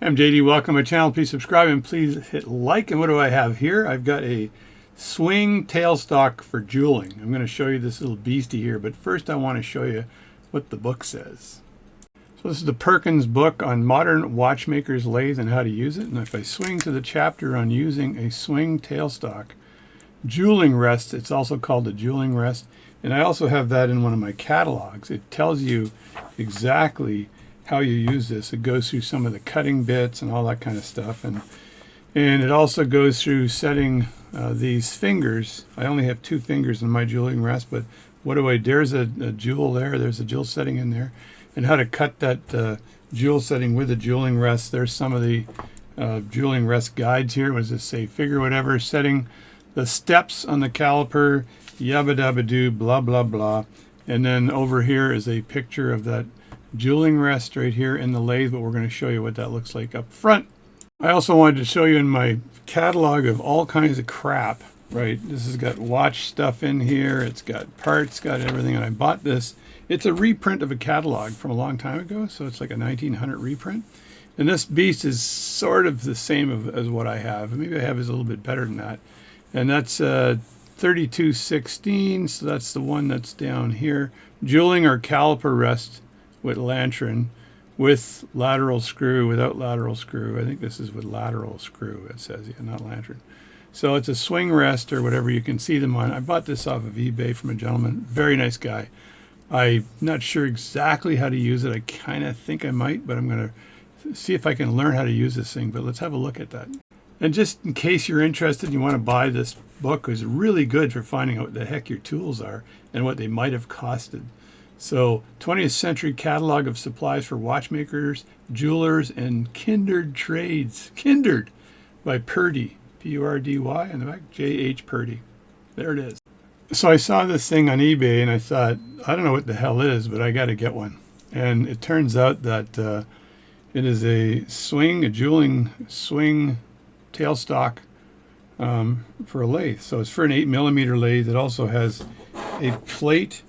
I'm JD. Welcome to my channel. Please subscribe and please hit like. And what do I have here? I've got a swing tailstock for jeweling. I'm going to show you this little beastie here, but first I want to show you what the book says. So this is the Perkins book on modern watchmakers lathe and how to use it. And if I swing to the chapter on using a swing tailstock, jeweling rest, it's also called the jeweling rest. And I also have that in one of my catalogs. It tells you exactly how you use this. It goes through some of the cutting bits and all that kind of stuff, and it also goes through setting these fingers. I only have 2 fingers in my jeweling rest, but what do I do? There's a jewel there, there's a jewel setting in there, and how to cut that jewel setting with the jeweling rest. There's some of the jeweling rest guides here. What does this say? Figure whatever, setting the steps on the caliper, yabba dabba doo, blah blah blah. And then over here is a picture of that jeweling rest right here in the lathe, but we're going to show you what that looks like up front. I also wanted to show you in my catalog of all kinds of crap, right? This has got watch stuff in here, it's got parts, got everything, and I bought this. It's a reprint of a catalog from a long time ago, so it's like a 1900 reprint. And this beast is sort of the same as what I have. Maybe I have is a little bit better than that. And that's 3216, so that's the one that's down here. Jeweling or caliper rest with lantern, with lateral screw, without lateral screw. I think this is with lateral screw, it says, yeah, not lantern. So it's a swing rest or whatever. You can see them on. I bought this off of eBay from a gentleman, very nice guy. I'm not sure exactly how to use it. I kind of think I might, but I'm going to see if I can learn how to use this thing. But let's have a look at that. And just in case you're interested and you want to buy this book, it's really good for finding out what the heck your tools are and what they might have costed. So, 20th Century Catalog of Supplies for Watchmakers, Jewelers, and Kindred Trades. Kindred by Purdy, P-U-R-D-Y, and the back, J.H. Purdy. There it is. So I saw this thing on eBay, and I thought, I don't know what the hell it is, but I got to get one. And it turns out that it is a jeweling swing tailstock for a lathe. So it's for an 8mm lathe. It also has a plate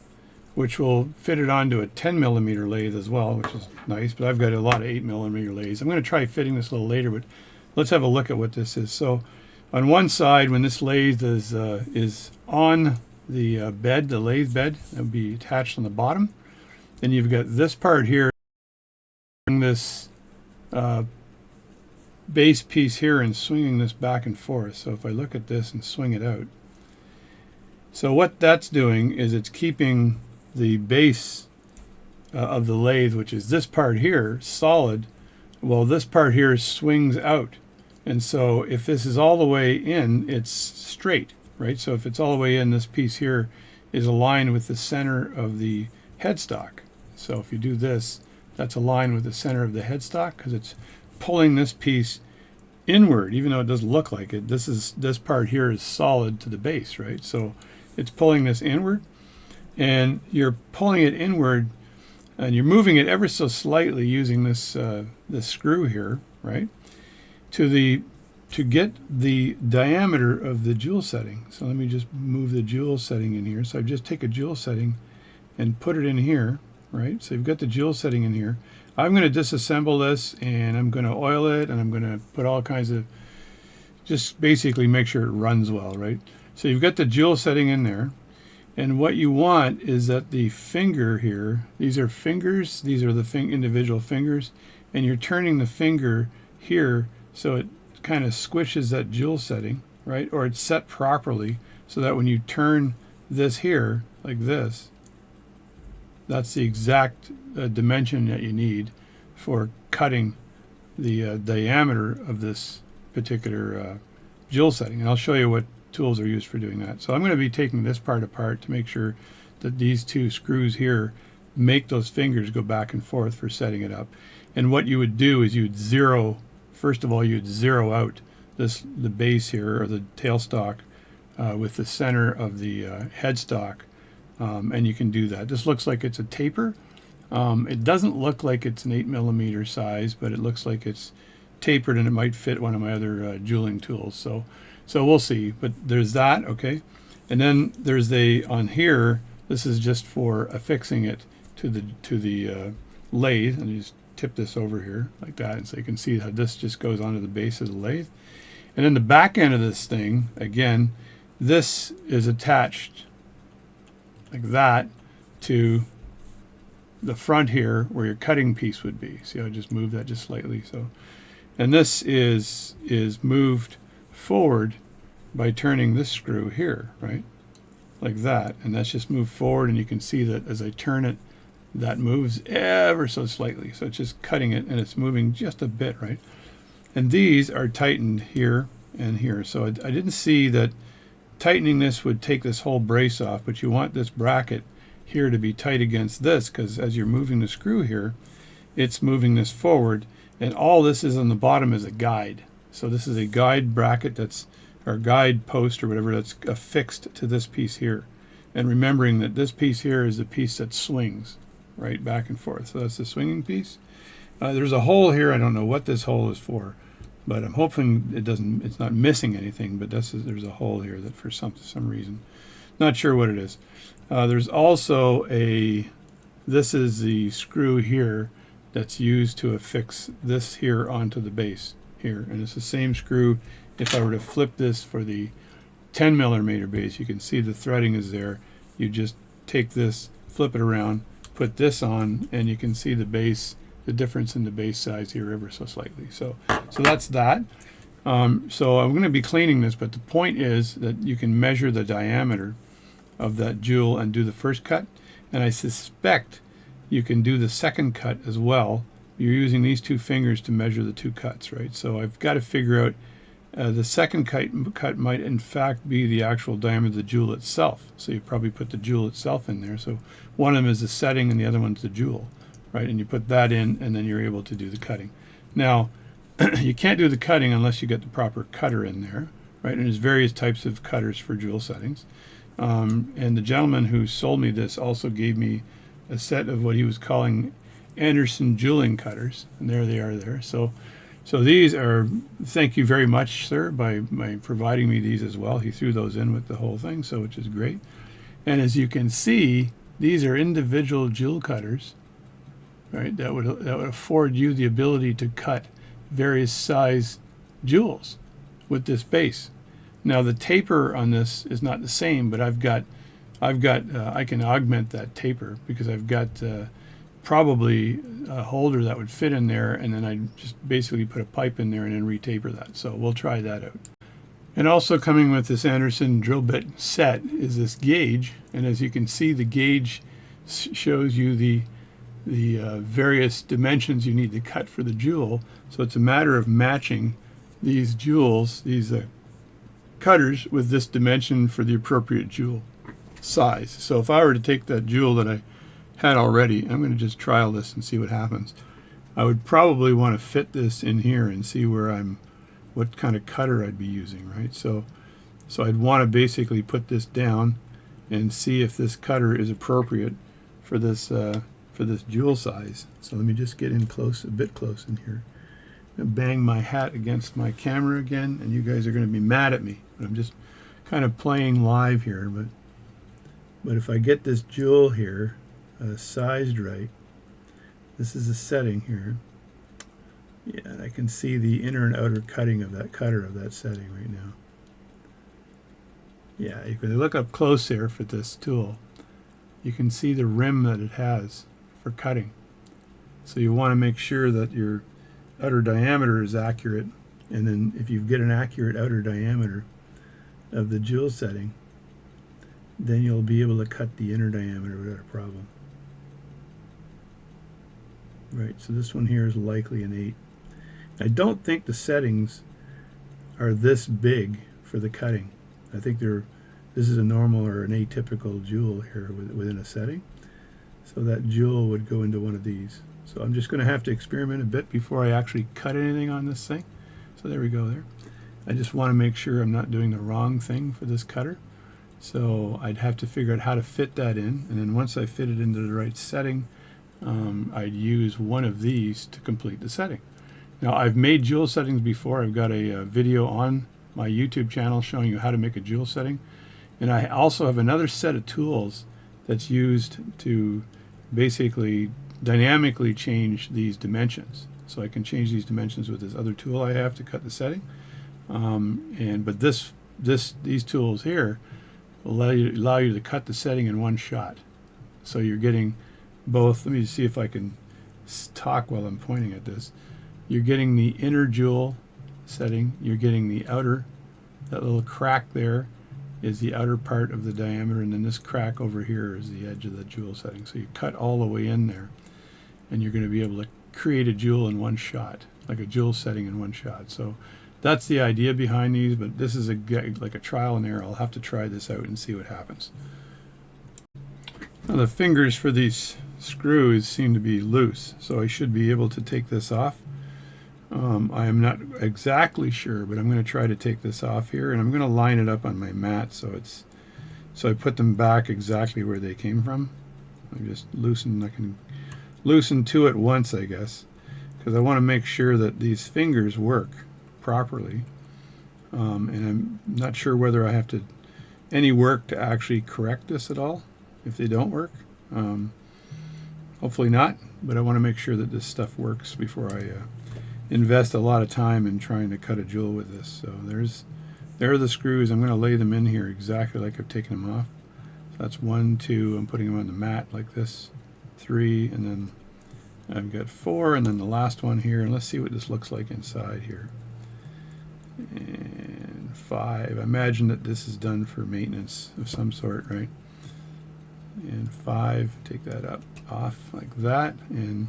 which will fit it onto a 10mm lathe as well, which is nice, but I've got a lot of 8mm lathes. I'm going to try fitting this a little later, but let's have a look at what this is. So on one side, when this lathe is on the bed, the lathe bed, it will be attached on the bottom. Then you've got this part here, this base piece here, and swinging this back and forth. So if I look at this and swing it out, so what that's doing is it's keeping the base of the lathe, which is this part here, solid, while this part here swings out. And so if this is all the way in, it's straight, right? So if it's all the way in, this piece here is aligned with the center of the headstock. So if you do this, that's aligned with the center of the headstock because it's pulling this piece inward, even though it doesn't look like it. This part here is solid to the base, right? So it's pulling this inward, and you're pulling it inward, and you're moving it ever so slightly using this this screw here, right, to get the diameter of the jewel setting. So let me just move the jewel setting in here. So I just take a jewel setting and put it in here, right? So you've got the jewel setting in here. I'm going to disassemble this, and I'm going to oil it, and I'm going to put all kinds of, just basically make sure it runs well, right? So you've got the jewel setting in there. And what you want is that the finger here, these are fingers, these are the individual fingers, and you're turning the finger here so it kind of squishes that jewel setting, right? Or it's set properly so that when you turn this here, like this, that's the exact dimension that you need for cutting the diameter of this particular jewel setting. And I'll show you what tools are used for doing that. So I'm going to be taking this part apart to make sure that these 2 screws here make those fingers go back and forth for setting it up. And what you would do is you'd zero, first of all, you'd zero out the base here, or the tailstock, with the center of the headstock, and you can do that. This looks like it's a taper. It doesn't look like it's an 8mm size, but it looks like it's tapered, and it might fit one of my other jeweling tools. So we'll see, but there's that, okay? And then there's on here, this is just for affixing it to the lathe, and you just tip this over here like that, and so you can see how this just goes onto the base of the lathe. And then the back end of this thing, again, this is attached like that to the front here where your cutting piece would be. See how I just moved that just slightly? So, and this is moved forward by turning this screw here, right? Like that. And that's just moved forward, and you can see that as I turn it, that moves ever so slightly. So it's just cutting it, and it's moving just a bit, right? And these are tightened here and here. So I didn't see that tightening this would take this whole brace off, but you want this bracket here to be tight against this, because as you're moving the screw here, it's moving this forward, and all this is on the bottom is a guide. So this is a guide bracket that's, or guide post or whatever, that's affixed to this piece here. And remembering that this piece here is the piece that swings right back and forth. So that's the swinging piece. There's a hole here. I don't know what this hole is for, but I'm hoping it's not missing anything, but there's a hole here that for some reason, not sure what it is. There's also this is the screw here that's used to affix this here onto the base here, and it's the same screw. If I were to flip this for the 10 millimeter base, you can see the threading is there. You just take this, flip it around, put this on, and you can see the base, the difference in the base size here ever so slightly. So that's that. So I'm going to be cleaning this, but the point is that you can measure the diameter of that jewel and do the first cut, and I suspect you can do the second cut as well. You're using these two fingers to measure the two cuts, right? So I've got to figure out the second cut might in fact be the actual diameter of the jewel itself. So you probably put the jewel itself in there. So one of them is the setting and the other one's the jewel, right? And you put that in, and then you're able to do the cutting. Now, you can't do the cutting unless you get the proper cutter in there, right? And there's various types of cutters for jewel settings. And the gentleman who sold me this also gave me a set of what he was calling Anderson jeweling cutters, and there they are there. So these are, thank you very much, sir, by providing me these as well. He threw those in with the whole thing, so which is great. And as you can see, these are individual jewel cutters, right? That would afford you the ability to cut various size jewels with this base. Now the taper on this is not the same, but I can augment that taper because I've got probably a holder that would fit in there, and then I just basically put a pipe in there and then retaper that. So we'll try that out. And also coming with this Anderson drill bit set is this gauge, and as you can see, the gauge shows you the various dimensions you need to cut for the jewel. So it's a matter of matching these jewels, these cutters, with this dimension for the appropriate jewel size. So if I were to take that jewel that I had already, I'm going to just trial this and see what happens. I would probably want to fit this in here and see what kind of cutter I'd be using, right? So I'd want to basically put this down and see if this cutter is appropriate for this jewel size. So let me just get in close, a bit close in here. I'm going to bang my hat against my camera again, and you guys are going to be mad at me. But I'm just kind of playing live here. But if I get this jewel here sized right, this is a setting here. Yeah, I can see the inner and outer cutting of that cutter of that setting right now. Yeah, you can look up close here for this tool. You can see the rim that it has for cutting. So you want to make sure that your outer diameter is accurate, and then if you get an accurate outer diameter of the jewel setting, then you'll be able to cut the inner diameter without a problem. Right, so this one here is likely an 8. I don't think the settings are this big for the cutting. I think this is a normal or an atypical jewel here within a setting. So that jewel would go into one of these. So I'm just going to have to experiment a bit before I actually cut anything on this thing. So there we go there. I just want to make sure I'm not doing the wrong thing for this cutter. So I'd have to figure out how to fit that in, and then once I fit it into the right setting, I'd use one of these to complete the setting. Now I've made jewel settings before. I've got a video on my YouTube channel showing you how to make a jewel setting, and I also have another set of tools that's used to basically dynamically change these dimensions. So I can change these dimensions with this other tool I have to cut the setting. But these tools here will allow you to cut the setting in one shot. So you're getting both. Let me see if I can talk while I'm pointing at this. You're getting the inner jewel setting. You're getting the outer. That little crack there is the outer part of the diameter, and then this crack over here is the edge of the jewel setting. So you cut all the way in there, and you're going to be able to create a jewel in one shot, like a jewel setting in one shot. So that's the idea behind these, but this is like a trial and error. I'll have to try this out and see what happens. Now the fingers for these screws seem to be loose, so I should be able to take this off. I am not exactly sure, but I'm going to try to take this off here, and I'm going to line it up on my mat so I put them back exactly where they came from. I can loosen two at once, I guess, because I want to make sure that these fingers work properly. And I'm not sure whether I have to any work to actually correct this at all if they don't work. Hopefully not, but I want to make sure that this stuff works before I invest a lot of time in trying to cut a jewel with this. So there are the screws. I'm going to lay them in here exactly like I've taken them off. So that's 1, 2. I'm putting them on the mat like this. 3, and then I've got 4, and then the last one here. And let's see what this looks like inside here. And 5. I imagine that this is done for maintenance of some sort, right? And 5. Take that off like that. And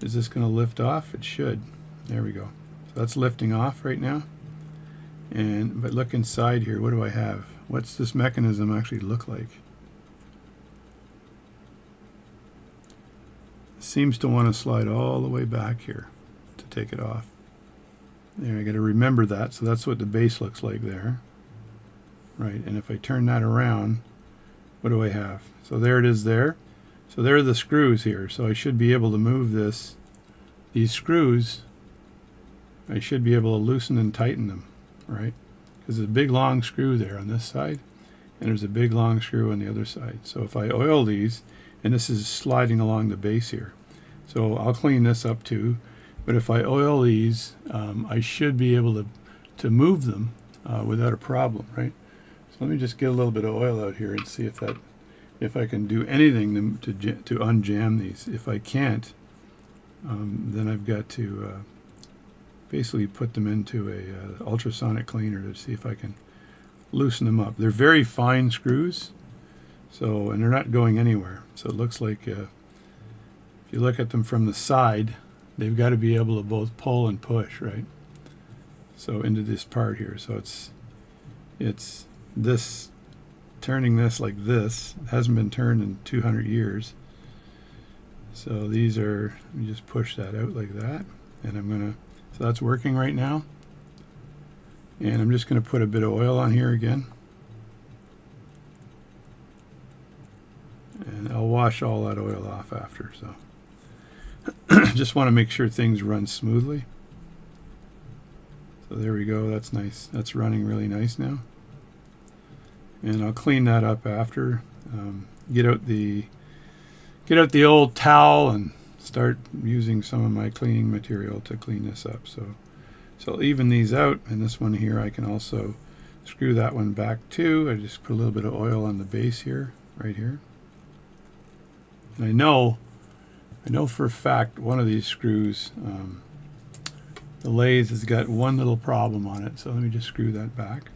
is this going to lift off? It should. There we go. So that's lifting off right now. But look inside here. What do I have? What's this mechanism actually look like? It seems to want to slide all the way back here to take it off. There, I got to remember that. So that's what the base looks like there. Right, and if I turn that around, what do I have? So there it is there. So there are the screws here. So I should be able to move these screws. I should be able to loosen and tighten them, right? Because there's a big long screw there on this side, and there's a big long screw on the other side. So if I oil these, and this is sliding along the base here, so I'll clean this up too. But if I oil these, I should be able to move them without a problem, right? So let me just get a little bit of oil out here and see if I can do anything to unjam these. If I can't, then I've got to basically put them into a ultrasonic cleaner to see if I can loosen them up. They're very fine screws, and they're not going anywhere. So it looks like if you look at them from the side, they've got to be able to both pull and push, right? So into this part here. So it's this, turning this like this. It hasn't been turned in 200 years. So these are, let me just push that out like that, and so that's working right now. And I'm just going to put a bit of oil on here again. And I'll wash all that oil off after. So just want to make sure things run smoothly. So there we go. That's nice. That's running really nice now. And I'll clean that up after. Get out the old towel and start using some of my cleaning material to clean this up. So I'll even these out, and this one here I can also screw that one back too. I just put a little bit of oil on the base here, right here. And I know for a fact one of these screws, the lathe has got one little problem on it. So let me just screw that back.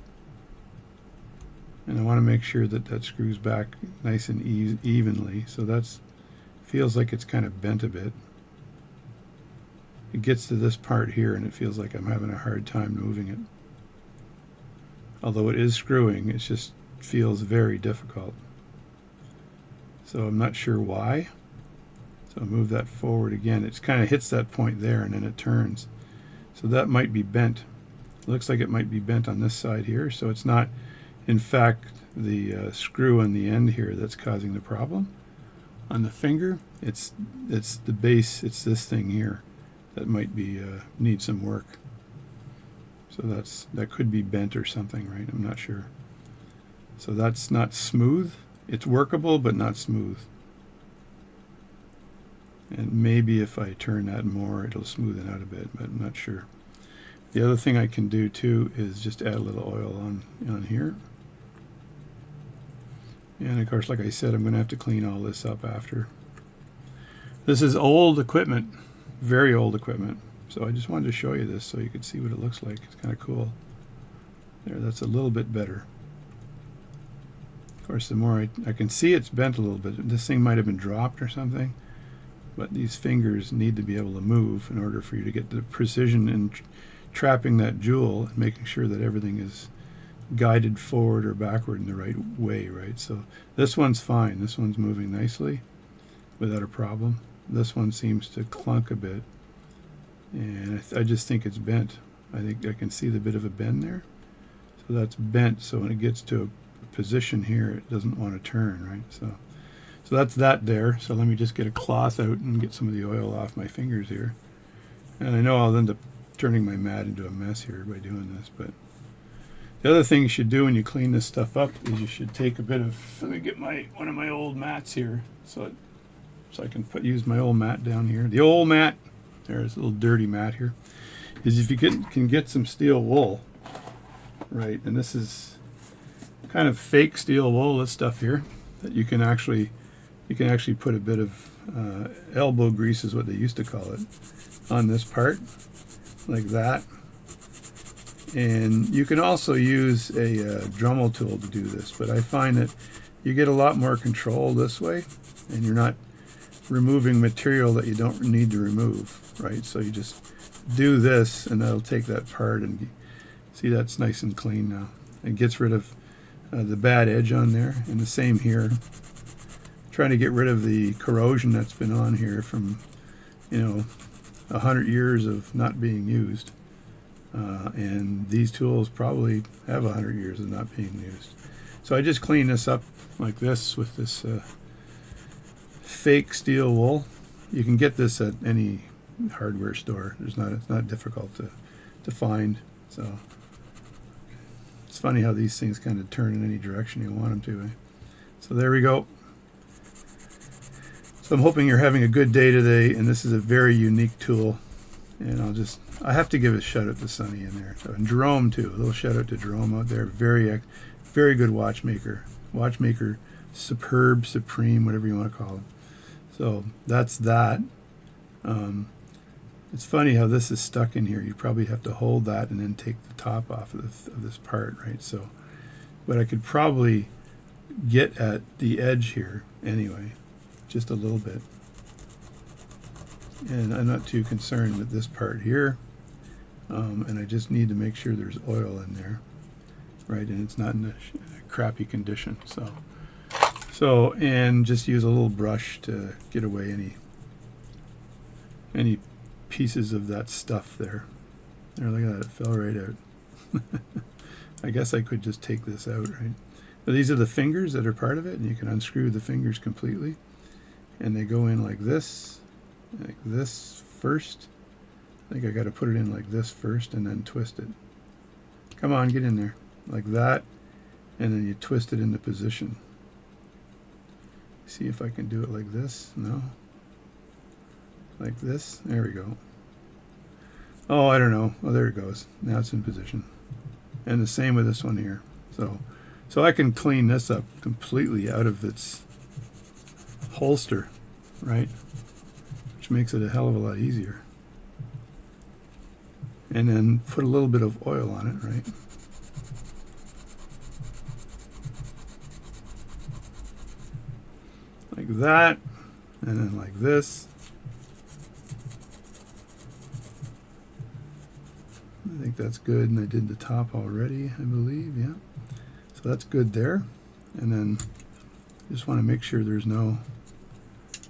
And I want to make sure that screws back nice and evenly. So that's feels like it's kind of bent a bit. It gets to this part here and it feels like I'm having a hard time moving it. Although it is screwing, it just feels very difficult. So I'm not sure why. So I'll move that forward again. It kind of hits that point there and then it turns. So that might be bent. It looks like it might be bent on this side here. So it's not, in fact, the screw on the end here that's causing the problem. On the finger, it's the base, it's this thing here that might be need some work. So that could be bent or something, right? I'm not sure. So that's not smooth. It's workable, but not smooth. And maybe if I turn that more, it'll smoothen out a bit, but I'm not sure. The other thing I can do too is just add a little oil on here. And of course, like I said, I'm going to have to clean all this up after. This is old equipment, very old equipment. So I just wanted to show you this so you could see what it looks like. It's kind of cool. There, that's a little bit better. Of course, the more I can see it's bent a little bit. This thing might have been dropped or something, but these fingers need to be able to move in order for you to get the precision in trapping that jewel and making sure that everything is guided forward or backward in the right way, right? So this one's fine. This one's moving nicely without a problem. This one seems to clunk a bit, and I just think it's bent. I think I can see the bit of a bend there. So that's bent, so when it gets to a position here, it doesn't want to turn, right? So that's that there. So let me just get a cloth out and get some of the oil off my fingers here. And I know I'll end up turning my mat into a mess here by doing this, but the other thing you should do when you clean this stuff up is you should take a bit of, let me get one of my old mats here so I can use my old mat down here. The old mat, there's a little dirty mat here, is if you can get some steel wool, right? And this is kind of fake steel wool, this stuff here, that you can actually put a bit of elbow grease is what they used to call it on this part, like that. And you can also use a Dremel tool to do this, but I find that you get a lot more control this way, and you're not removing material that you don't need to remove, right? So you just do this, and that'll take that part, and see that's nice and clean now. It gets rid of the bad edge on there, and the same here. Trying to get rid of the corrosion that's been on here from, 100 years of not being used. And these tools probably have 100 years of not being used. So I just clean this up like this with this fake steel wool. You can get this at any hardware store. It's not difficult to find. So it's funny how these things kind of turn in any direction you want them to. So there we go. So I'm hoping you're having a good day today, and this is a very unique tool. And I have to give a shout out to Sonny in there. So, and Jerome too. A little shout out to Jerome out there. Very good watchmaker. Watchmaker, superb, supreme, whatever you want to call it. So that's that. It's funny how this is stuck in here. You probably have to hold that and then take the top off of this part, right? So, but I could probably get at the edge here anyway, just a little bit. And I'm not too concerned with this part here. And I just need to make sure there's oil in there, right? And it's not in a crappy condition. So, and just use a little brush to get away any pieces of that stuff there. There, look at that, it fell right out. I guess I could just take this out, right? But these are the fingers that are part of it, and you can unscrew the fingers completely. And they go in like this first. I think I got to put it in like this first and then twist it. Come on, get in there. Like that, and then you twist it into position. See if I can do it like this. No? Like this. There we go. Oh, I don't know. Oh, there it goes. Now it's in position. And the same with this one here. So I can clean this up completely out of its holster, right? Which makes it a hell of a lot easier. And then put a little bit of oil on it, right? Like that, and then like this. I think that's good, and I did the top already, I believe, yeah. So that's good there. And then just want to make sure there's no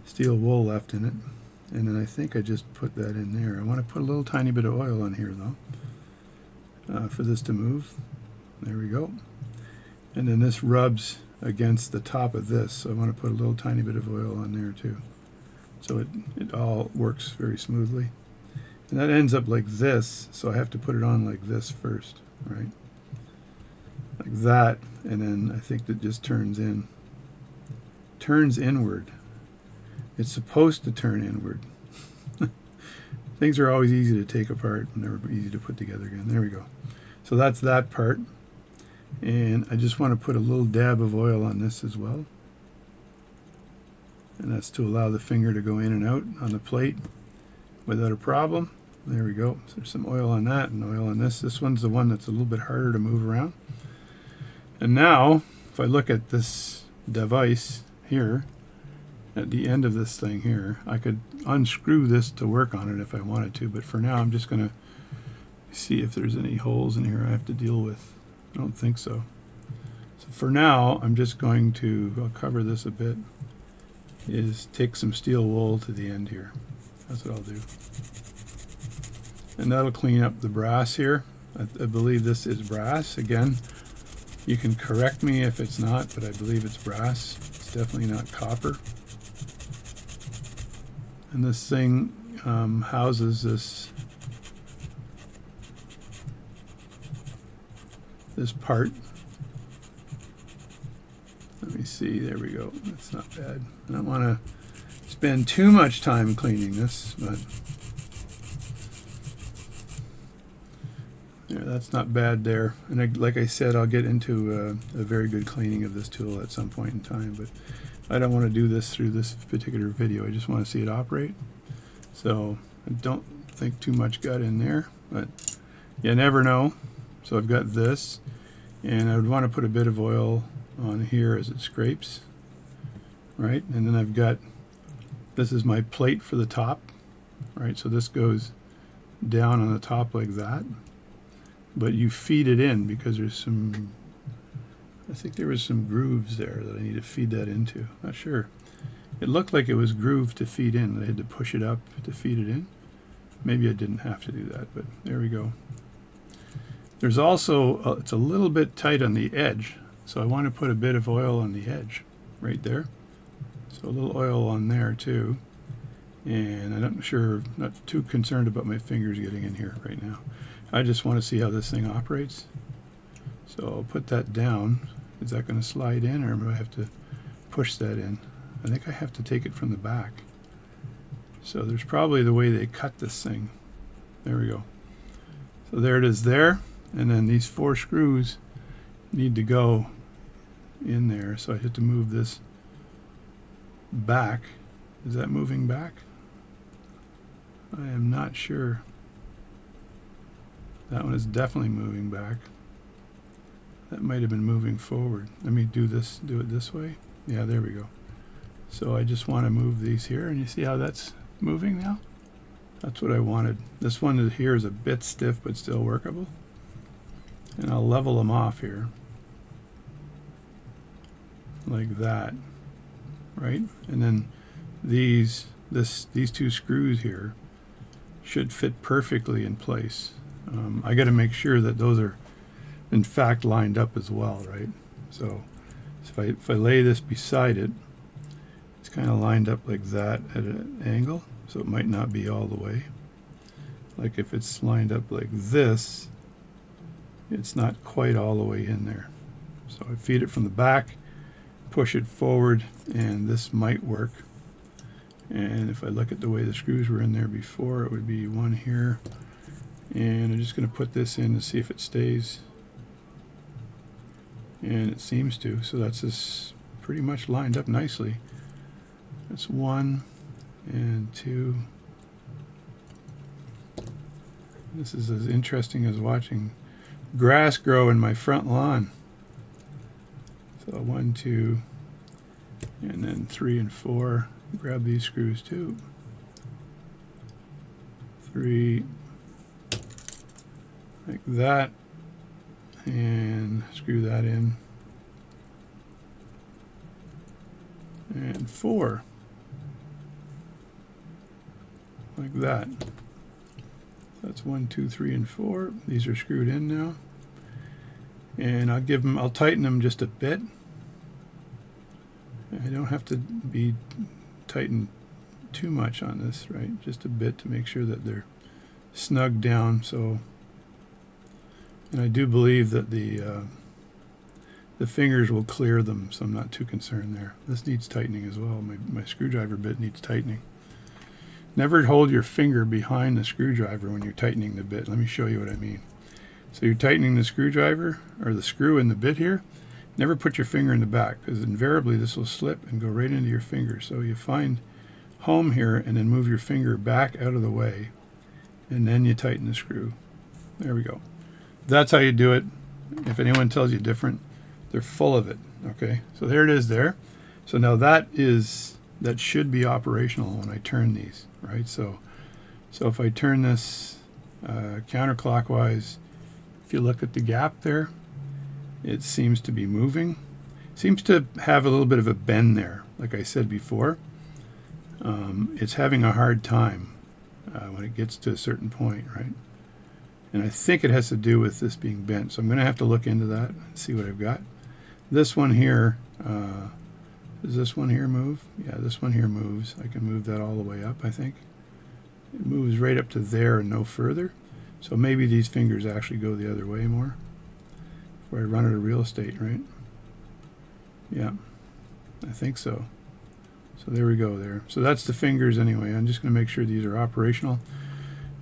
steel wool left in it. And then I think I just put that in there. I want to put a little tiny bit of oil on here though, for this to move. There we go. And then this rubs against the top of this, so I want to put a little tiny bit of oil on there too. So it all works very smoothly. And that ends up like this, so I have to put it on like this first, right? Like that, and then I think that just turns inward. It's supposed to turn inward. Things are always easy to take apart and never easy to put together again. There we go. So that's that part. And I just want to put a little dab of oil on this as well. And that's to allow the finger to go in and out on the plate without a problem. There we go. So there's some oil on that and oil on this. This one's the one that's a little bit harder to move around. And now, if I look at this device here, at the end of this thing here, I could unscrew this to work on it if I wanted to, but for now I'm just going to see if there's any holes in here I have to deal with. I don't think so. So for now, I'm just going to, I'll cover this a bit, is take some steel wool to the end here. That's what I'll do. And that'll clean up the brass here. I believe this is brass. Again, you can correct me if it's not, but I believe it's brass. It's definitely not copper. And this thing houses this part. Let me see, there we go. That's not bad. I don't want to spend too much time cleaning this, but yeah, that's not bad there. And like I said, I'll get into a very good cleaning of this tool at some point in time, but I don't want to do this through this particular video. I just want to see it operate. So I don't think too much got in there, but you never know. So I've got this, and I would want to put a bit of oil on here as it scrapes, right? And then I've got, this is my plate for the top, right? So this goes down on the top like that, but you feed it in because there's some, I think there was some grooves there that I need to feed that into. Not sure. It looked like it was grooved to feed in. I had to push it up to feed it in. Maybe I didn't have to do that, but there we go. There's also, it's a little bit tight on the edge, so I want to put a bit of oil on the edge right there. So a little oil on there too. And I'm not too concerned about my fingers getting in here right now. I just want to see how this thing operates. So I'll put that down. Is that going to slide in, or do I have to push that in? I think I have to take it from the back. So there's probably the way they cut this thing. There we go. So there it is there. And then these 4 screws need to go in there. So I have to move this back. Is that moving back? I am not sure. That one is definitely moving back. That might have been moving forward. Let me do it this way. Yeah, there we go. So I just want to move these here, and you see how that's moving now? That's what I wanted. This one here is a bit stiff but still workable. And I'll level them off here. Like that. Right? And then these 2 screws here should fit perfectly in place. I got to make sure that those are in fact lined up as well, right? So if I lay this beside it, it's kind of lined up like that at an angle, so it might not be all the way. Like if it's lined up like this, it's not quite all the way in there. So I feed it from the back, push it forward, and this might work. And if I look at the way the screws were in there before, it would be one here. And I'm just going to put this in to see if it stays. And it seems to, so that's just pretty much lined up nicely. That's 1 and 2. This is as interesting as watching grass grow in my front lawn. So 1, 2, and then 3 and 4. Grab these screws too. 3, like that, and screw that in. And 4, like that. That's 1, 2, 3, and 4. These are screwed in now, and I'll tighten them just a bit. I don't have to be tightened too much on this, right? Just a bit to make sure that they're snug down. So, and I do believe that the the fingers will clear them, so I'm not too concerned there. This needs tightening as well. My screwdriver bit needs tightening. Never hold your finger behind the screwdriver when you're tightening the bit. Let me show you what I mean. So you're tightening the screwdriver, or the screw in the bit here. Never put your finger in the back, because invariably this will slip and go right into your finger. So you find home here and then move your finger back out of the way, and then you tighten the screw. There we go. That's how you do it. If anyone tells you different, they're full of it. Okay, so there it is there. So now that should be operational when I turn these, right? So if I turn this counterclockwise, if you look at the gap there, it seems to be moving. Seems to have a little bit of a bend there, like I said before. It's having a hard time when it gets to a certain point, right? And I think it has to do with this being bent. So I'm going to have to look into that and see what I've got. This one here, does this one here move? Yeah, this one here moves. I can move that all the way up, I think. It moves right up to there and no further. So maybe these fingers actually go the other way more. Before I run out of real estate, right? Yeah, I think so. So there we go there. So that's the fingers anyway. I'm just going to make sure these are operational.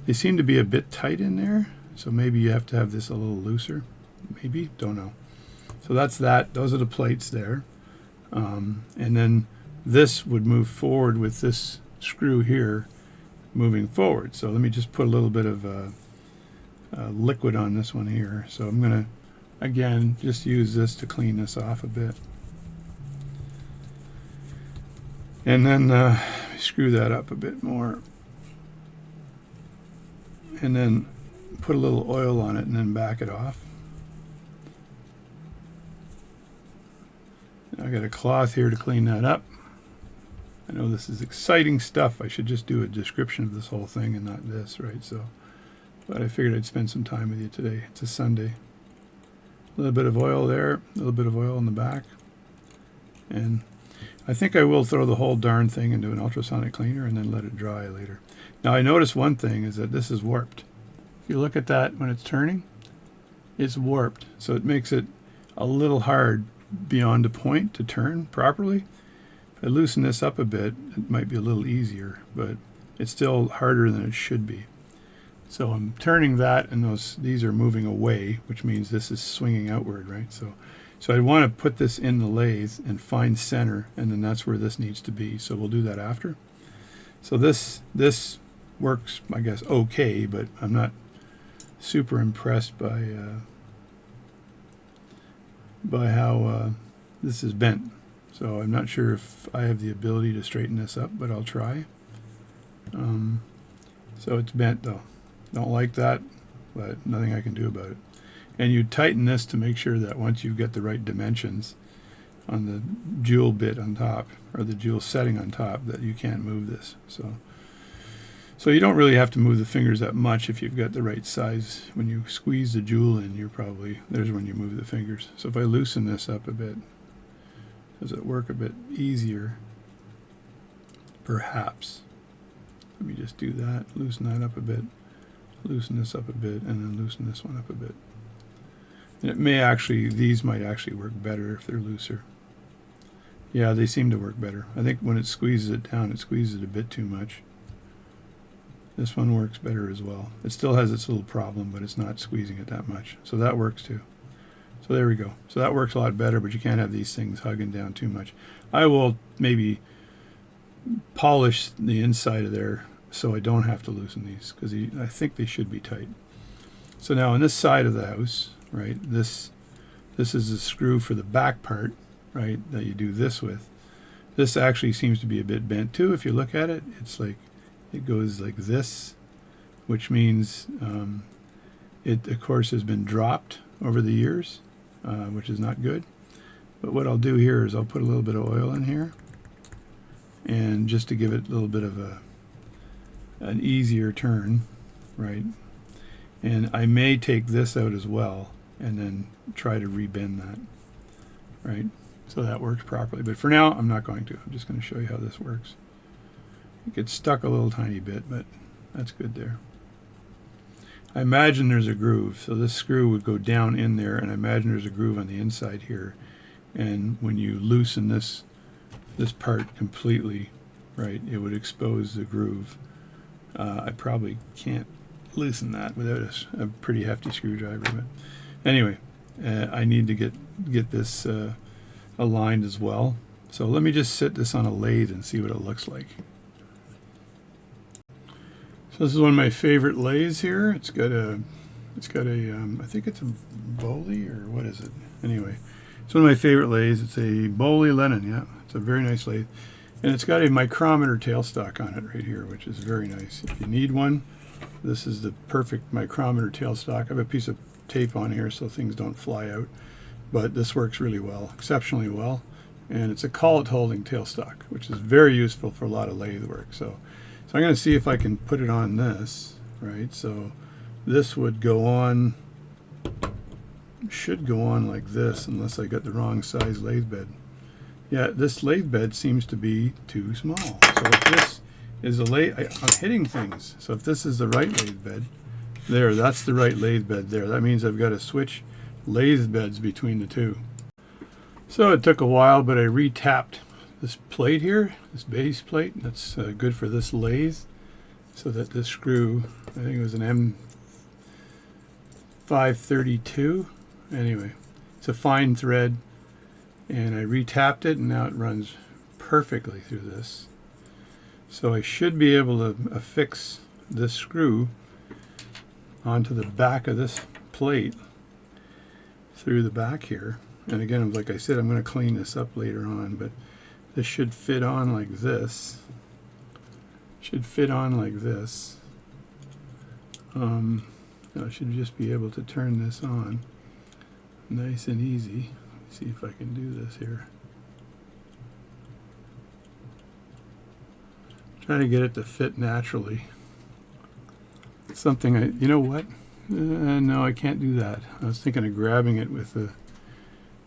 They seem to be a bit tight in there, so maybe you have to have this a little looser. Maybe, don't know. So that's that. Those are the plates there. And then this would move forward with this screw here moving forward. So let me just put a little bit of liquid on this one here. So I'm going to, again, just use this to clean this off a bit. And then screw that up a bit more. And then put a little oil on it and then back it off. I got a cloth here to clean that up. I know this is exciting stuff. I should just do a description of this whole thing and not this, right? So, but I figured I'd spend some time with you today. It's a Sunday. A little bit of oil there, a little bit of oil in the back. And I think I will throw the whole darn thing into an ultrasonic cleaner and then let it dry later. Now I noticed one thing is that this is warped. If you look at that when it's turning, it's warped. So it makes it a little hard beyond a point to turn properly. If I loosen this up a bit, it might be a little easier, but it's still harder than it should be. So I'm turning that, and these are moving away, which means this is swinging outward, right? So I want to put this in the lathe and find center, and then that's where this needs to be. So we'll do that after. So this works, I guess, okay, but I'm not super impressed by how this is bent. So I'm not sure if I have the ability to straighten this up, but I'll try. So it's bent though. Don't like that, but nothing I can do about it. And you tighten this to make sure that once you get the right dimensions on the jewel bit on top, or the jewel setting on top, that you can't move this. So you don't really have to move the fingers that much if you've got the right size. When you squeeze the jewel in, there's when you move the fingers. So if I loosen this up a bit, does it work a bit easier? Perhaps. Let me just do that, loosen that up a bit, loosen this up a bit, and then loosen this one up a bit. And it may actually, these might actually work better if they're looser. Yeah, they seem to work better. I think when it squeezes it down, it squeezes it a bit too much. This one works better as well. It still has its little problem, but it's not squeezing it that much. So that works too. So there we go. So that works a lot better, but you can't have these things hugging down too much. I will maybe polish the inside of there so I don't have to loosen these, because I think they should be tight. So now on this side of the house, right, this is the screw for the back part, right, that you do this with. This actually seems to be a bit bent too. If you look at it, it's like it goes like this, which means it of course has been dropped over the years, which is not good. But what I'll do here is I'll put a little bit of oil in here, and just to give it a little bit of an easier turn, right? And I may take this out as well and then try to rebend that, right? So that works properly. But for now, I'm not going to. I'm just going to show you how this works. It gets stuck a little tiny bit, but that's good there. I imagine there's a groove, so this screw would go down in there, and I imagine there's a groove on the inside here. And when you loosen this part completely, right, it would expose the groove. I probably can't loosen that without a pretty hefty screwdriver, but anyway, I need to get this aligned as well. So let me just sit this on a lathe and see what it looks like. So this is one of my favorite lathes here. It's got a I think it's a Bowley, or what is it? Anyway, it's one of my favorite lathes. It's a Bowley Lennon, yeah. It's a very nice lathe. And it's got a micrometer tailstock on it right here, which is very nice. If you need one, this is the perfect micrometer tailstock. I have a piece of tape on here so things don't fly out, but this works really well, exceptionally well. And it's a collet holding tailstock, which is very useful for a lot of lathe work. So I'm going to see if I can put it on this, right? So this would go on, should go on like this, unless I got the wrong size lathe bed. Yeah, this lathe bed seems to be too small. So if this is a lathe, I'm hitting things. So if this is the right lathe bed, there, that's the right lathe bed there. That means I've got to switch lathe beds between the two. So it took a while, but I re-tapped this plate here, this base plate. That's good for this lathe, so that this screw, I think it was an M532. Anyway, it's a fine thread. And I re-tapped it, and now it runs perfectly through this. So I should be able to affix this screw onto the back of this plate through the back here. And again, like I said, I'm going to clean this up later on, but this should fit on like this. Should fit on like this. I should just be able to turn this on nice and easy. See if I can do this here. Try to get it to fit naturally. Something you know what? No, I can't do that. I was thinking of grabbing it with a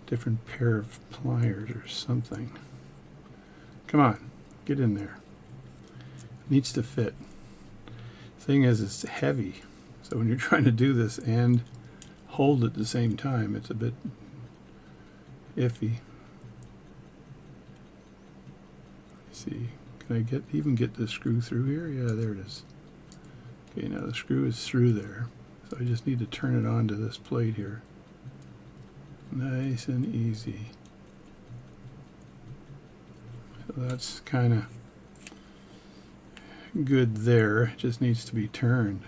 different pair of pliers or something. Come on, get in there. It needs to fit. Thing is, it's heavy. So when you're trying to do this and hold it at the same time, it's a bit iffy. Let's see, can I even get the screw through here? Yeah, there it is. Okay, now the screw is through there, so I just need to turn it onto this plate here. Nice and easy. So that's kind of good there. It just needs to be turned.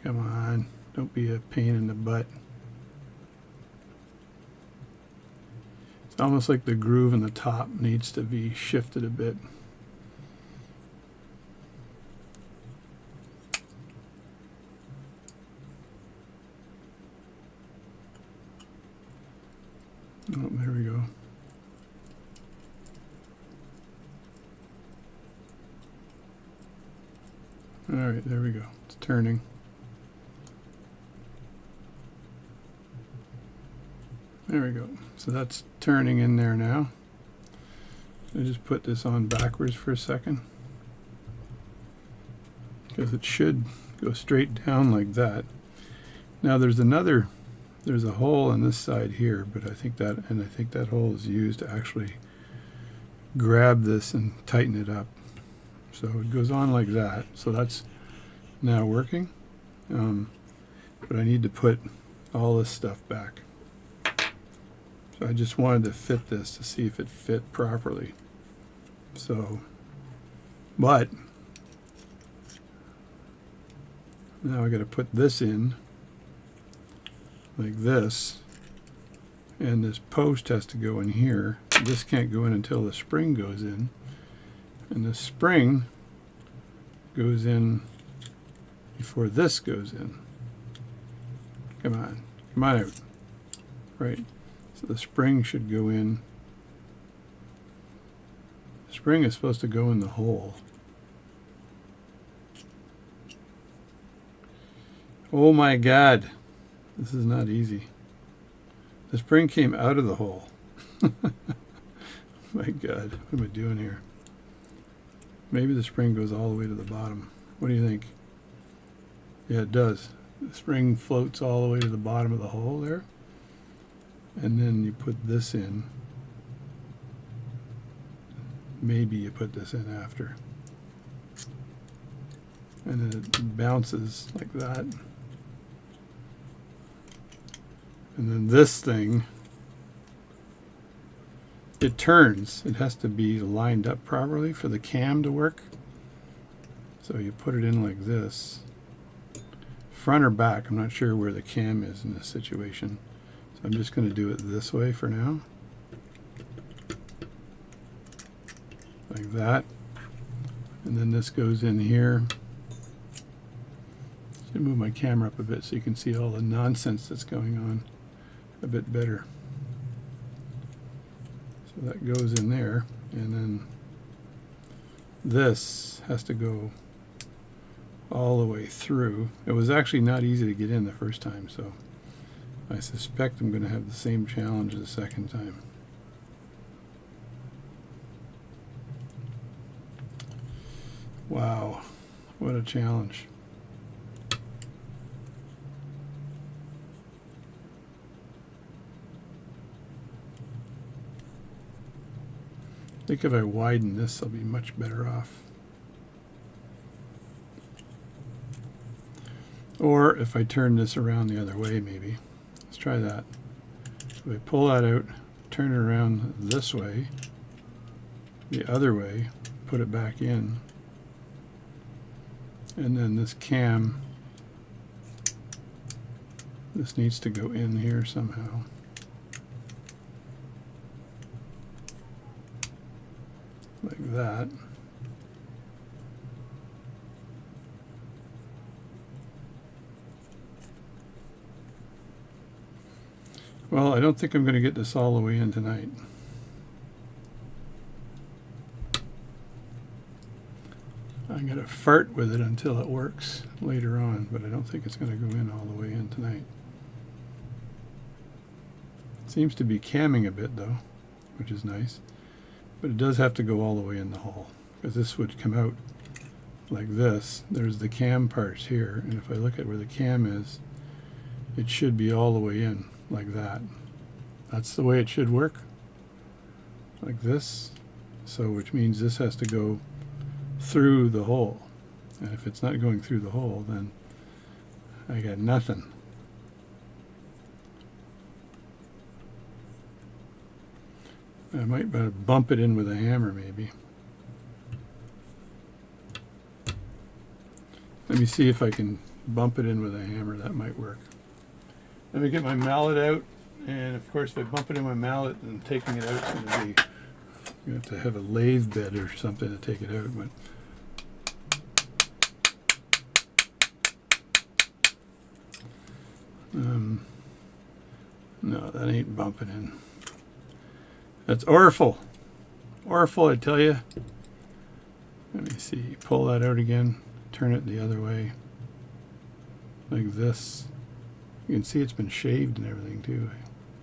Come on. Don't be a pain in the butt. It's almost like the groove in the top needs to be shifted a bit. Oh, there we go. All right, there we go. It's turning. There we go. So that's turning in there now. I just put this on backwards for a second, because it should go straight down like that. Now there's a hole on this side here, but I think that hole is used to actually grab this and tighten it up. So it goes on like that. So that's now working. But I need to put all this stuff back. So I just wanted to fit this to see if it fit properly. So, but now I got to put this in like this, and this post has to go in here. This can't go in until the spring goes in, and the spring goes in before this goes in. Come on out. Right. So the spring should go in. The spring is supposed to go in the hole. Oh my God. This is not easy. The spring came out of the hole. My God, what am I doing here? Maybe the spring goes all the way to the bottom. What do you think? Yeah, it does. The spring floats all the way to the bottom of the hole there. And then you put this in. Maybe you put this in after. And then it bounces like that. And then this thing, it turns. It has to be lined up properly for the cam to work. So you put it in like this. Front or back, I'm not sure where the cam is in this situation. So I'm just going to do it this way for now. Like that. And then this goes in here. Should move my camera up a bit so you can see all the nonsense that's going on a bit better. So that goes in there, and then this has to go all the way through. It was actually not easy to get in the first time, so I suspect I'm going to have the same challenge the second time. Wow, what a challenge. I think if I widen this, I'll be much better off. Or if I turn this around the other way, maybe. Let's try that. So I pull that out, turn it around this way, the other way, put it back in, and then this cam, this needs to go in here somehow. Like that. Well, I don't think I'm going to get this all the way in tonight. I'm going to fart with it until it works later on, but I don't think it's going to go in all the way in tonight. It seems to be camming a bit though, which is nice. But it does have to go all the way in the hole, because this would come out like this. There's the cam parts here, and if I look at where the cam is, it should be all the way in like that. That's the way it should work, like this. So which means this has to go through the hole, and if it's not going through the hole, then I got nothing. I might bump it in with a hammer maybe. Let me see if I can bump it in with a hammer. That might work. Let me get my mallet out, and of course if I bump it in my mallet and taking it out, it's going to be, you have to have a lathe bed or something to take it out. But no, that ain't bumping in. That's awful. Awful, I tell you. Let me see. Pull that out again. Turn it the other way. Like this. You can see it's been shaved and everything too.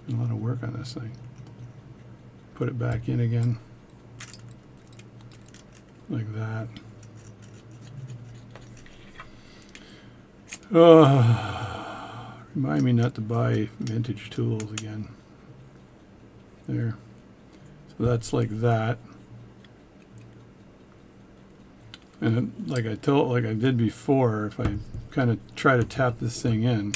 A lot of work on this thing. Put it back in again. Like that. Oh, remind me not to buy vintage tools again. There. So that's like that. And like I did before, if I kind of try to tap this thing in,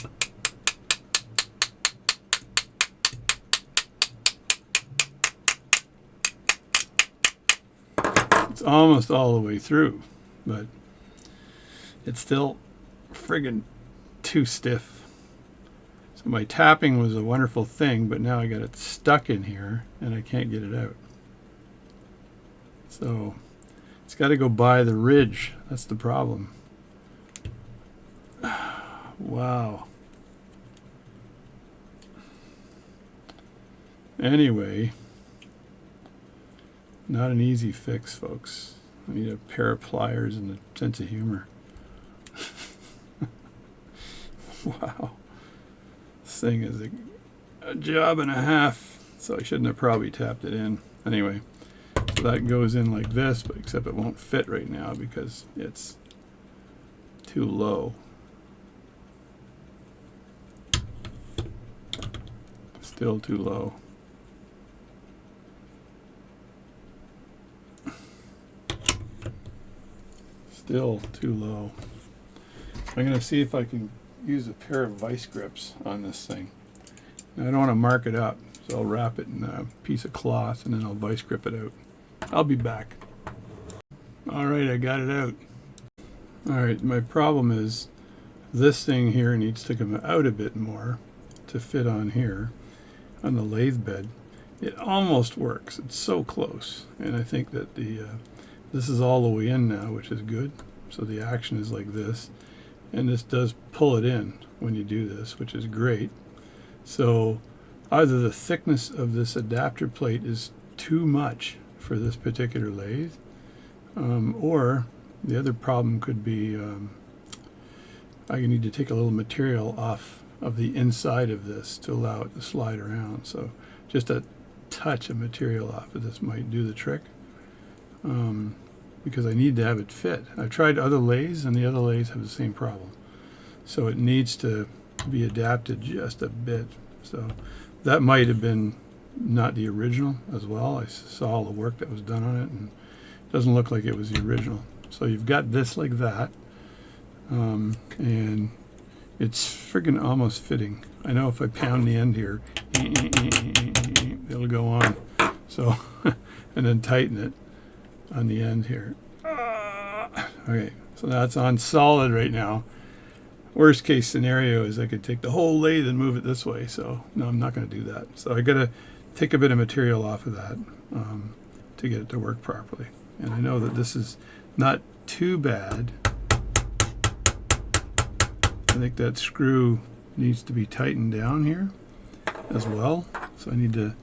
it's almost all the way through, but it's still friggin' too stiff. So my tapping was a wonderful thing, but now I got it stuck in here and I can't get it out. So it's got to go by the ridge. That's the problem. Wow. Anyway, not an easy fix, folks. I need a pair of pliers and a sense of humor. Wow. This thing is a job and a half, so I shouldn't have probably tapped it in. Anyway, So that goes in like this, but except it won't fit right now because it's too low. Still too low. Still too low. I'm going to see if I can use a pair of vice grips on this thing. Now, I don't want to mark it up, so I'll wrap it in a piece of cloth and then I'll vice grip it out. I'll be back. Alright, I got it out. Alright, my problem is this thing here needs to come out a bit more to fit on here on the lathe bed. It almost works. It's so close. And I think that this is all the way in now, which is good. So the action is like this. And this does pull it in when you do this, which is great. So either the thickness of this adapter plate is too much for this particular lathe, or the other problem could be I need to take a little material off of the inside of this to allow it to slide around. So just a touch of material off of this might do the trick, because I need to have it fit. I've tried other lathes and the other lathes have the same problem. So it needs to be adapted just a bit. So that might have been not the original as well. I saw all the work that was done on it and it doesn't look like it was the original. So you've got this like that, and it's friggin' almost fitting. I know if I pound the end here, it'll go on. So, and then tighten it on the end here. Okay, so that's on solid right now. Worst case scenario is I could take the whole lathe and move it this way. So no, I'm not going to do that. So I got to take a bit of material off of that to get it to work properly. And I know that this is not too bad. I think that screw needs to be tightened down here as well. So I need to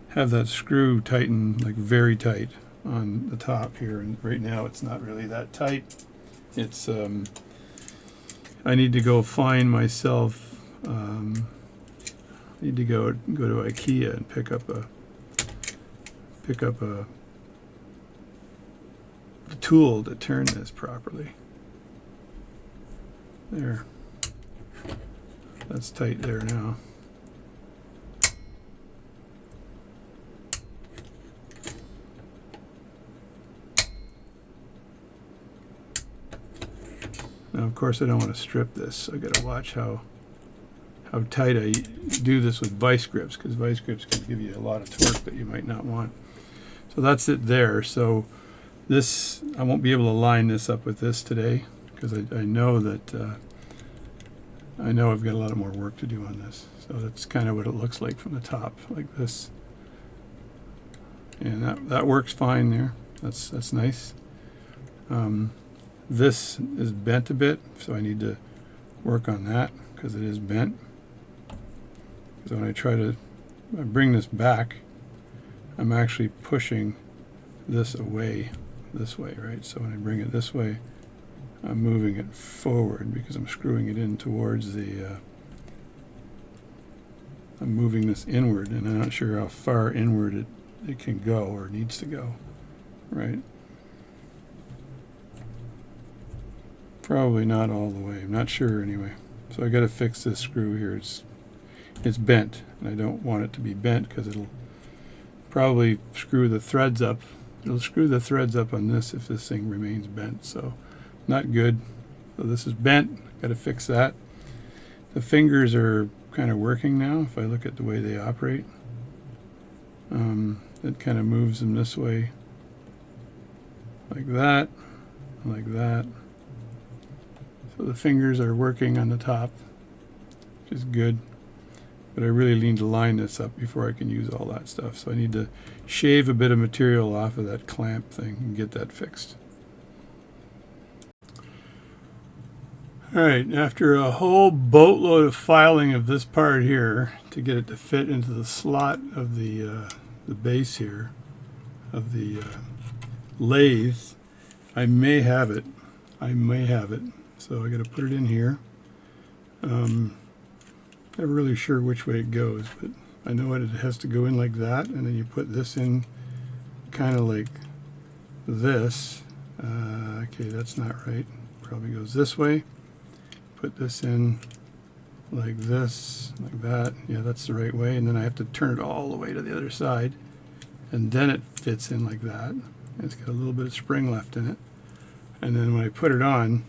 have that screw tightened, like very tight on the top here. And right now it's not really that tight. It's I need to go find myself. I need to go to IKEA and pick up a tool to turn this properly. There. That's tight there now. Now, of course, I don't want to strip this, so I got to watch how tight I do this with vice grips, because vice grips can give you a lot of torque that you might not want. So that's it there. So this, I won't be able to line this up with this today, because I know that I know I've got a lot of more work to do on this. So that's kind of what it looks like from the top, like this. And that works fine there. That's nice. This is bent a bit, so I need to work on that because it is bent. So when I bring this back, I'm actually pushing this away this way, right? So when I bring it this way, I'm moving it forward because I'm screwing it in towards the, I'm moving this inward, and I'm not sure how far inward it can go or needs to go, right? Probably not all the way. I'm not sure anyway. So I got to fix this screw here. It's bent, and I don't want it to be bent because it'll probably screw the threads up. It'll screw the threads up on this if this thing remains bent. So not good. So this is bent. Got to fix that. The fingers are kind of working now. If I look at the way they operate, it kind of moves them this way, like that, like that. So the fingers are working on the top, which is good. But I really need to line this up before I can use all that stuff. So I need to shave a bit of material off of that clamp thing and get that fixed. Alright, after a whole boatload of filing of this part here to get it to fit into the slot of the base here of the lathe, I may have it. So I got to put it in here. Not really sure which way it goes, but I know it has to go in like that, and then you put this in kind of like this. Okay, that's not right. Probably goes this way. Put this in like this, like that. Yeah, that's the right way. And then I have to turn it all the way to the other side. And then it fits in like that. It's got a little bit of spring left in it. And then when I put it on,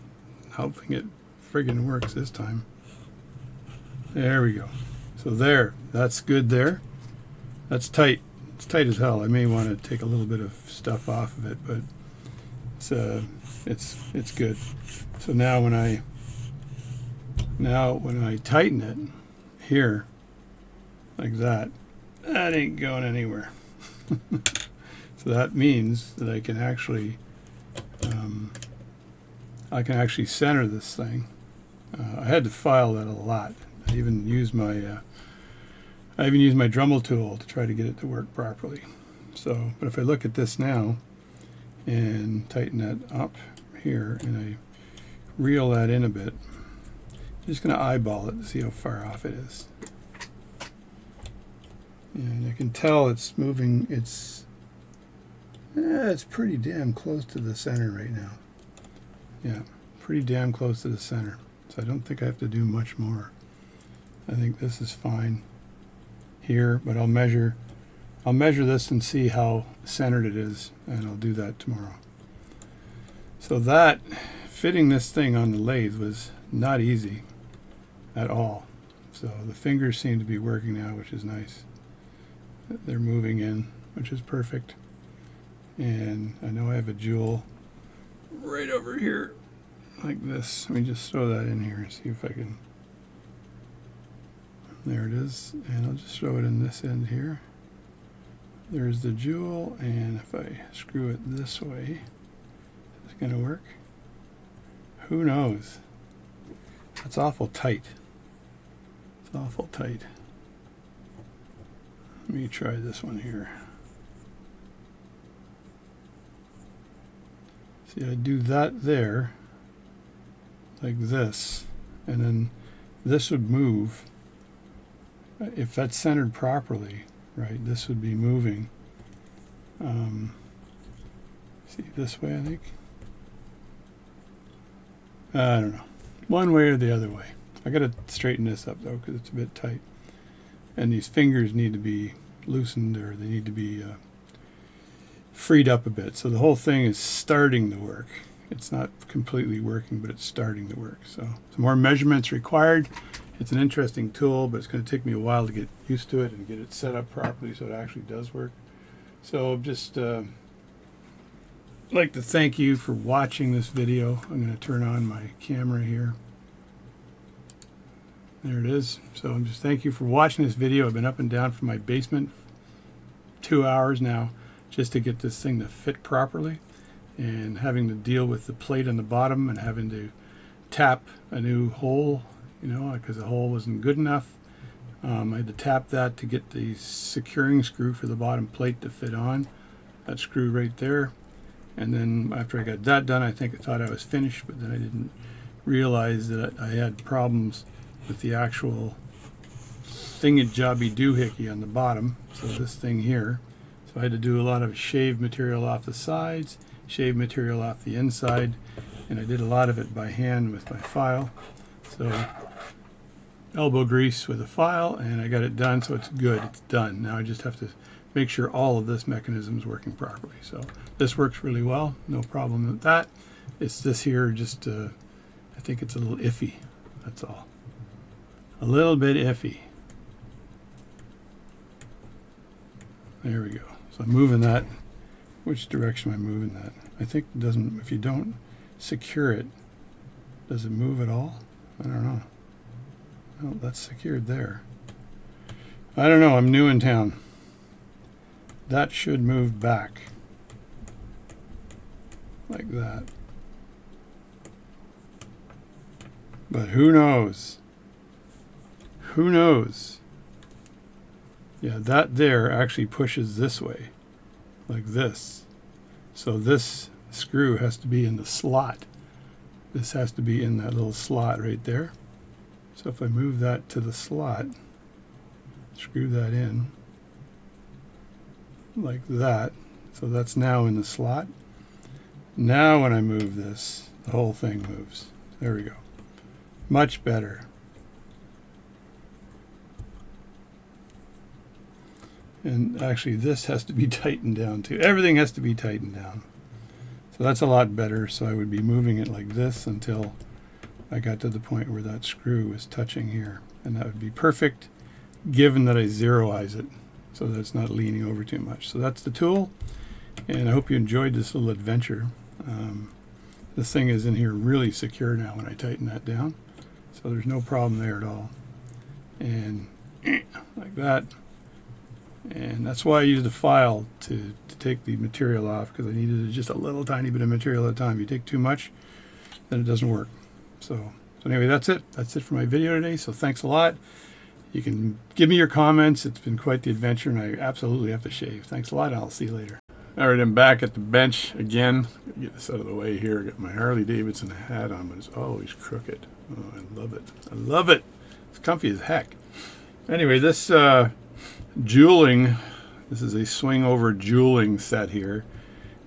hoping it friggin' works this time. There we go. So there, that's good there. That's tight. It's tight as hell. I may want to take a little bit of stuff off of it, but it's good. So now when I tighten it here like that, that ain't going anywhere. So that means that I can actually center this thing. I had to file that a lot. I even used my Dremel tool to try to get it to work properly. So, but if I look at this now and tighten that up here and I reel that in a bit, I'm just going to eyeball it to see how far off it is. And I can tell it's moving. It's pretty damn close to the center right now. Yeah, pretty damn close to the center. So I don't think I have to do much more. I think this is fine here, but I'll measure this and see how centered it is, and I'll do that tomorrow. So that fitting this thing on the lathe was not easy at all. So the fingers seem to be working now, which is nice. They're moving in, which is perfect. And I know I have a jewel right over here like this. Let me just throw that in here and see if I can. There it is, and I'll just throw it in this end here. There's the jewel, and if I screw it this way, it's going to work. Who knows? That's awful tight. It's awful tight. Let me try this one here. See, I do that there, like this, and then this would move. If that's centered properly, right, this would be moving. See, this way, I think. I don't know. One way or the other way. I got to straighten this up, though, because it's a bit tight. And these fingers need to be loosened, or they need to be freed up a bit. So the whole thing is starting to work. It's not completely working, but it's starting to work. So some more measurements required. It's an interesting tool, but it's going to take me a while to get used to it and get it set up properly so it actually does work. So just like to thank you for watching this video. I'm going to turn on my camera here. There it is. So I'm just thank you for watching this video. I've been up and down from my basement 2 hours now just to get this thing to fit properly, and having to deal with the plate on the bottom and having to tap a new hole, you know, because the hole wasn't good enough. I had to tap that to get the securing screw for the bottom plate to fit on. That screw right there. And then after I got that done, I thought I was finished, but then I didn't realize that I had problems with the actual thingy-jobby doohickey on the bottom. So this thing here. So I had to do a lot of shave material off the sides, shave material off the inside, and I did a lot of it by hand with my file. So elbow grease with a file, and I got it done, so it's good. It's done. Now I just have to make sure all of this mechanism is working properly. So this works really well. No problem with that. It's this here just, I think it's a little iffy. That's all. A little bit iffy. There we go. So I'm moving that. Which direction am I moving that? I think it doesn't, if you don't secure it, does it move at all? I don't know. Oh, that's secured there. I don't know. I'm new in town. That should move back. Like that. But who knows? Who knows? Yeah, that there actually pushes this way. Like this. So this screw has to be in the slot. This has to be in that little slot right there. So if I move that to the slot, screw that in like that, So that's now in the slot. Now when I move this, the whole thing moves. There we go. Much better. And actually this has to be tightened down too. Everything has to be tightened down. So that's a lot better. So I would be moving it like this until I got to the point where that screw was touching here. And that would be perfect, given that I zeroize it so that it's not leaning over too much. So that's the tool. And I hope you enjoyed this little adventure. This thing is in here really secure now when I tighten that down. So there's no problem there at all. And like that. And that's why I used a file to take the material off, because I needed just a little tiny bit of material at a time. If you take too much, then it doesn't work. So anyway, that's it. That's it for my video today. So thanks a lot. You can give me your comments. It's been quite the adventure, and I absolutely have to shave. Thanks a lot. I'll see you later. All right, I'm back at the bench again. Get this out of the way here. I got my Harley Davidson hat on, but it's always crooked. Oh, I love it. I love it. It's comfy as heck. Anyway, this jeweling, this is a swing over jeweling set here,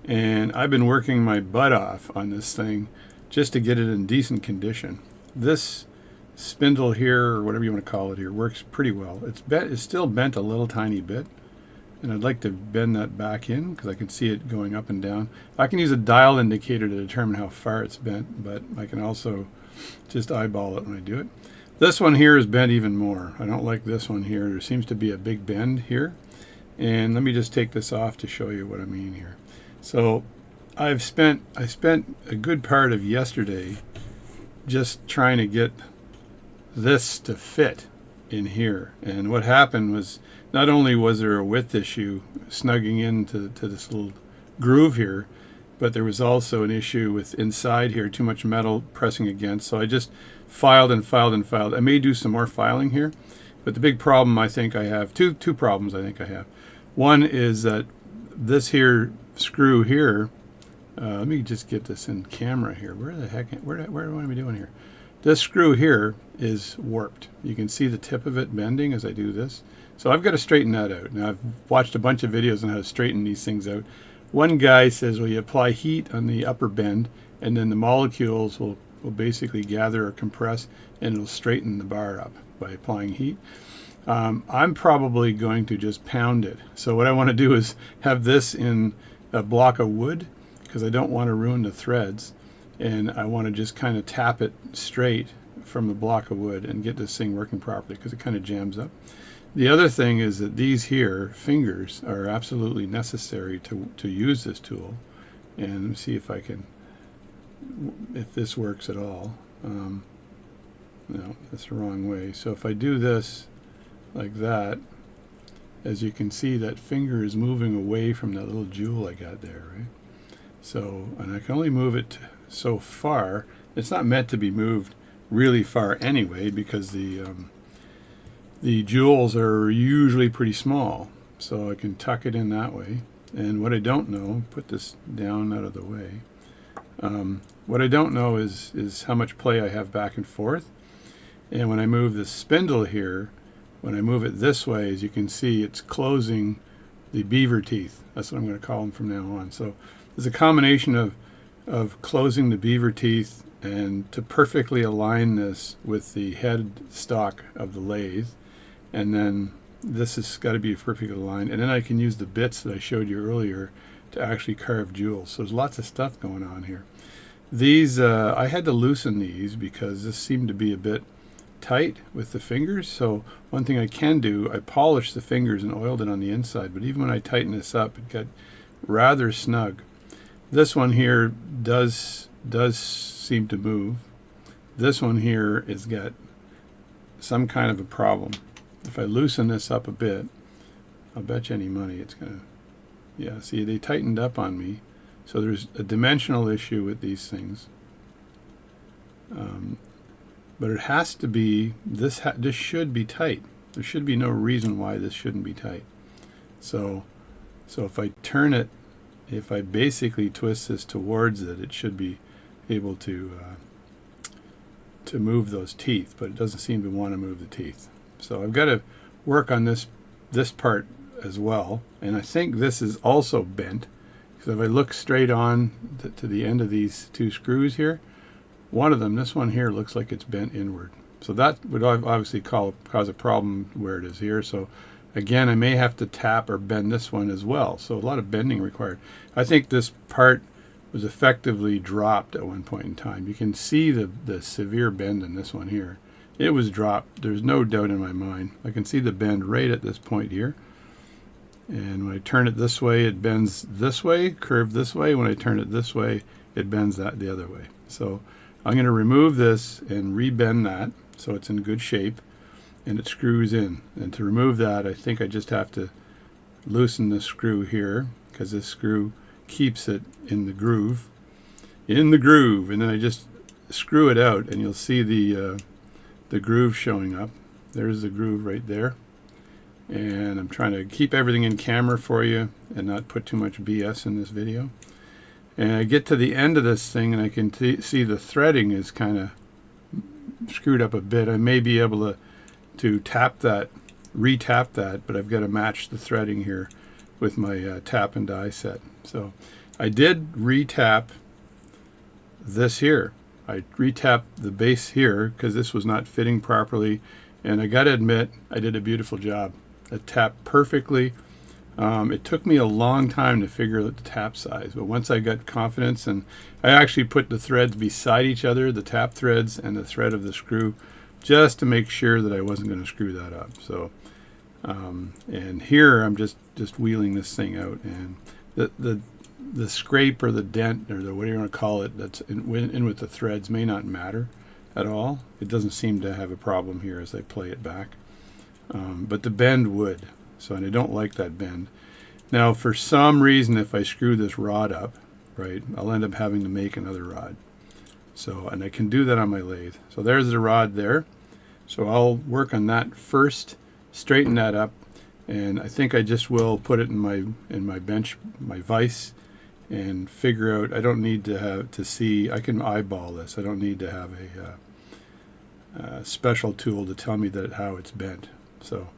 and I've been working my butt off on this thing just to get it in decent condition. This spindle here, or whatever you want to call it here, works pretty well. It's still bent a little tiny bit, and I'd like to bend that back in because I can see it going up and down. I can use a dial indicator to determine how far it's bent, but I can also just eyeball it when I do it. This one here is bent even more. I don't like this one here. There seems to be a big bend here. And let me just take this off to show you what I mean here. So I spent a good part of yesterday just trying to get this to fit in here. And what happened was, not only was there a width issue snugging into this little groove here, but there was also an issue with inside here, too much metal pressing against. So I just filed and filed and filed. I may do some more filing here, but the big problem I think I have, two problems I think I have. One is that this here screw here, let me just get this in camera here. Where the heck, what am I doing here? This screw here is warped. You can see the tip of it bending as I do this. So I've got to straighten that out. Now I've watched a bunch of videos on how to straighten these things out. One guy says, well, you apply heat on the upper bend, and then the molecules will basically gather or compress, and it'll straighten the bar up by applying heat. I'm probably going to just pound it. So what I want to do is have this in a block of wood, because I don't want to ruin the threads, and I want to just kind of tap it straight from the block of wood and get this thing working properly, because it kind of jams up. The other thing is that these here fingers are absolutely necessary to use this tool. And let me see if I can, if this works at all. No, that's the wrong way. So if I do this like that, as you can see, that finger is moving away from that little jewel I got there, right? So, and I can only move it so far. It's not meant to be moved really far anyway, because the jewels are usually pretty small, so I can tuck it in that way. And what I don't know, put this down out of the way, what I don't know is how much play I have back and forth. And when I move the spindle here, when I move it this way, as you can see, it's closing the beaver teeth. That's what I'm going to call them from now on. So there's a combination of closing the beaver teeth and to perfectly align this with the head stock of the lathe. And then this has got to be perfectly aligned. And then I can use the bits that I showed you earlier to actually carve jewels. So there's lots of stuff going on here. These, I had to loosen these because this seemed to be a bit tight with the fingers. So one thing I can do, I polished the fingers and oiled it on the inside. But even when I tighten this up, it got rather snug. This one here does seem to move. This one here has got some kind of a problem. If I loosen this up a bit, I'll bet you any money it's gonna, yeah, see, they tightened up on me. So there's a dimensional issue with these things. But it has to be, this should be tight. There should be no reason why this shouldn't be tight. So if I turn it, if I basically twist this towards it, it should be able to move those teeth, but it doesn't seem to want to move the teeth. So I've got to work on this part as well, and I think this is also bent. Because if I look straight on to the end of these two screws here, one of them, this one here, looks like it's bent inward. So that would obviously cause a problem where it is here. So again, I may have to tap or bend this one as well. So a lot of bending required. I think this part was effectively dropped at one point in time. You can see the severe bend in this one here. It was dropped. There's no doubt in my mind. I can see the bend right at this point here. And when I turn it this way, it bends this way, curved this way. When I turn it this way, it bends that the other way. So I'm going to remove this and rebend that so it's in good shape and it screws in. And to remove that, I think I just have to loosen this screw here, because this screw keeps it in the groove. And then I just screw it out, and you'll see the groove showing up. There's the groove right there. And I'm trying to keep everything in camera for you and not put too much BS in this video. And I get to the end of this thing, and I can see the threading is kind of screwed up a bit. I may be able to tap that, re-tap that, but I've got to match the threading here with my tap and die set. So I did re-tap this here. I re-tapped the base here because this was not fitting properly, and I got to admit, I did a beautiful job. It tapped perfectly. It took me a long time to figure out the tap size, but once I got confidence, and I actually put the threads beside each other, the tap threads and the thread of the screw, just to make sure that I wasn't going to screw that up. So and here I'm just wheeling this thing out, and the scrape or the dent or the whatever you want to call it that's in with the threads may not matter at all. It doesn't seem to have a problem here as I play it back, but the bend would. So, and I don't like that bend. Now, for some reason, if I screw this rod up, right, I'll end up having to make another rod. So, and I can do that on my lathe. So there's the rod there. So I'll work on that first, straighten that up, and I think I just will put it in my bench, my vise, and figure out. I don't need to have to see. I can eyeball this. I don't need to have a special tool to tell me that how it's bent. So,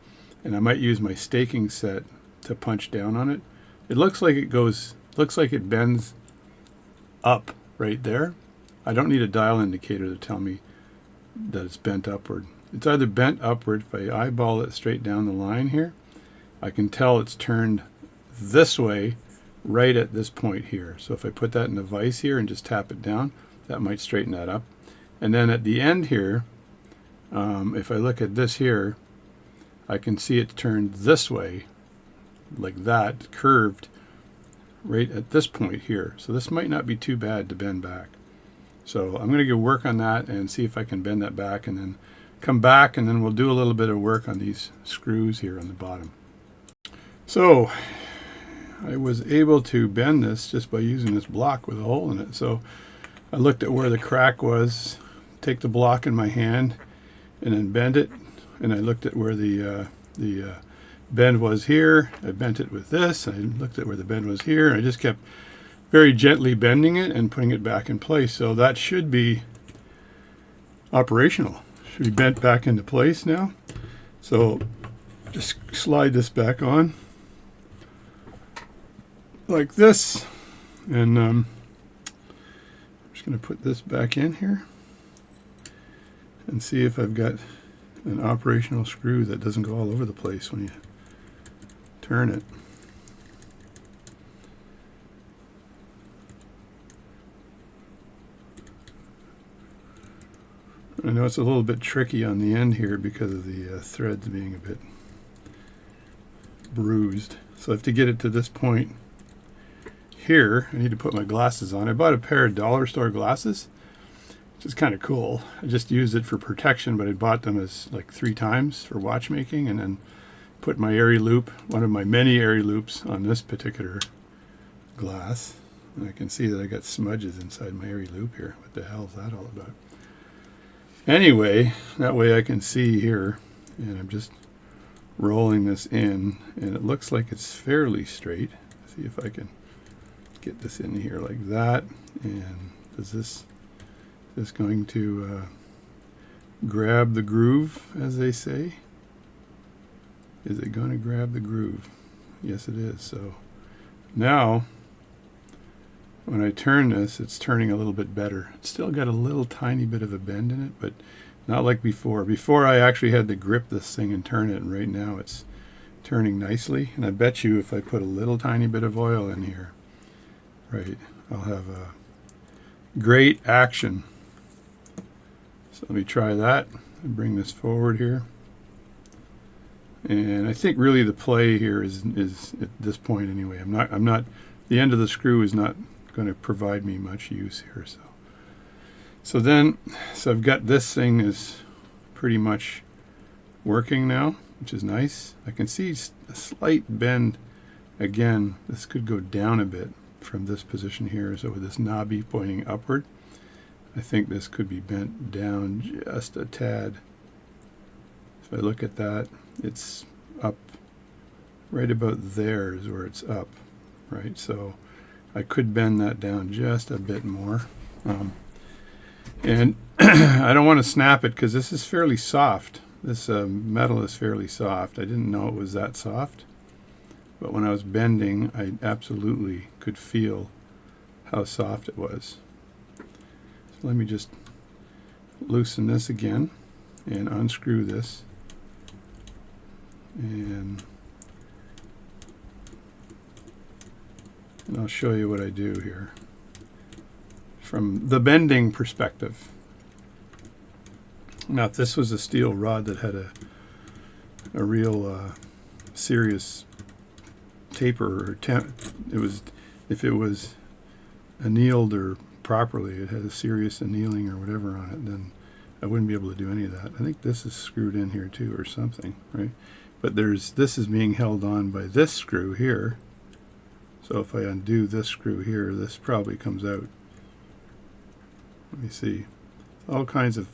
and I might use my staking set to punch down on it. It looks like it bends up right there. I don't need a dial indicator to tell me that it's bent upward. It's either bent upward. If I eyeball it straight down the line here, I can tell it's turned this way right at this point here. So if I put that in the vise here and just tap it down, that might straighten that up. And then at the end here, if I look at this here, I can see it turned this way, like that, curved right at this point here. So this might not be too bad to bend back. So I'm going to go work on that and see if I can bend that back, and then come back, and then we'll do a little bit of work on these screws here on the bottom. So I was able to bend this just by using this block with a hole in it. So I looked at where the crack was, take the block in my hand, and then bend it. And I looked at where the bend was here. I bent it with this. I looked at where the bend was here. And I just kept very gently bending it and putting it back in place. So that should be operational. Should be bent back into place now. So just slide this back on like this. And I'm just going to put this back in here and see if I've got an operational screw that doesn't go all over the place when you turn it. I know it's a little bit tricky on the end here because of the threads being a bit bruised. So I have to get it to this point here. I need to put my glasses on. I bought a pair of dollar store glasses, which is kind of cool. I just used it for protection, but I bought them as like 3 times for watchmaking, and then put my airy loop, one of my many airy loops, on this particular glass. And I can see that I got smudges inside my airy loop here. What the hell is that all about? Anyway, that way I can see here, and I'm just rolling this in, and it looks like it's fairly straight. See if I can get this in here like that. And does this is going to grab the groove, as they say? Is it going to grab the groove? Yes, it is. So now when I turn this, it's turning a little bit better. It's still got a little tiny bit of a bend in it, but not like before. Before I actually had to grip this thing and turn it, and right now it's turning nicely. And I bet you if I put a little tiny bit of oil in here, right, I'll have a great action. So let me try that and bring this forward here. And I think really the play here is at this point anyway. I'm not the end of the screw is not going to provide me much use here. So I've got this thing is pretty much working now, which is nice. I can see a slight bend again. This could go down a bit from this position here. So with this knobby pointing upward, I think this could be bent down just a tad. If I look at that, it's up right about there is where it's up, right? So I could bend that down just a bit more. And I don't want to snap it because this is fairly soft. This metal is fairly soft. I didn't know it was that soft, but when I was bending, I absolutely could feel how soft it was. So let me just loosen this again and unscrew this. And I'll show you what I do here from the bending perspective. Now, if this was a steel rod that had a real serious taper, or if it was annealed or properly, it had a serious annealing or whatever on it, then I wouldn't be able to do any of that. I think this is screwed in here too or something, right? But this is being held on by this screw here. So if I undo this screw here, this probably comes out. Let me see. All kinds of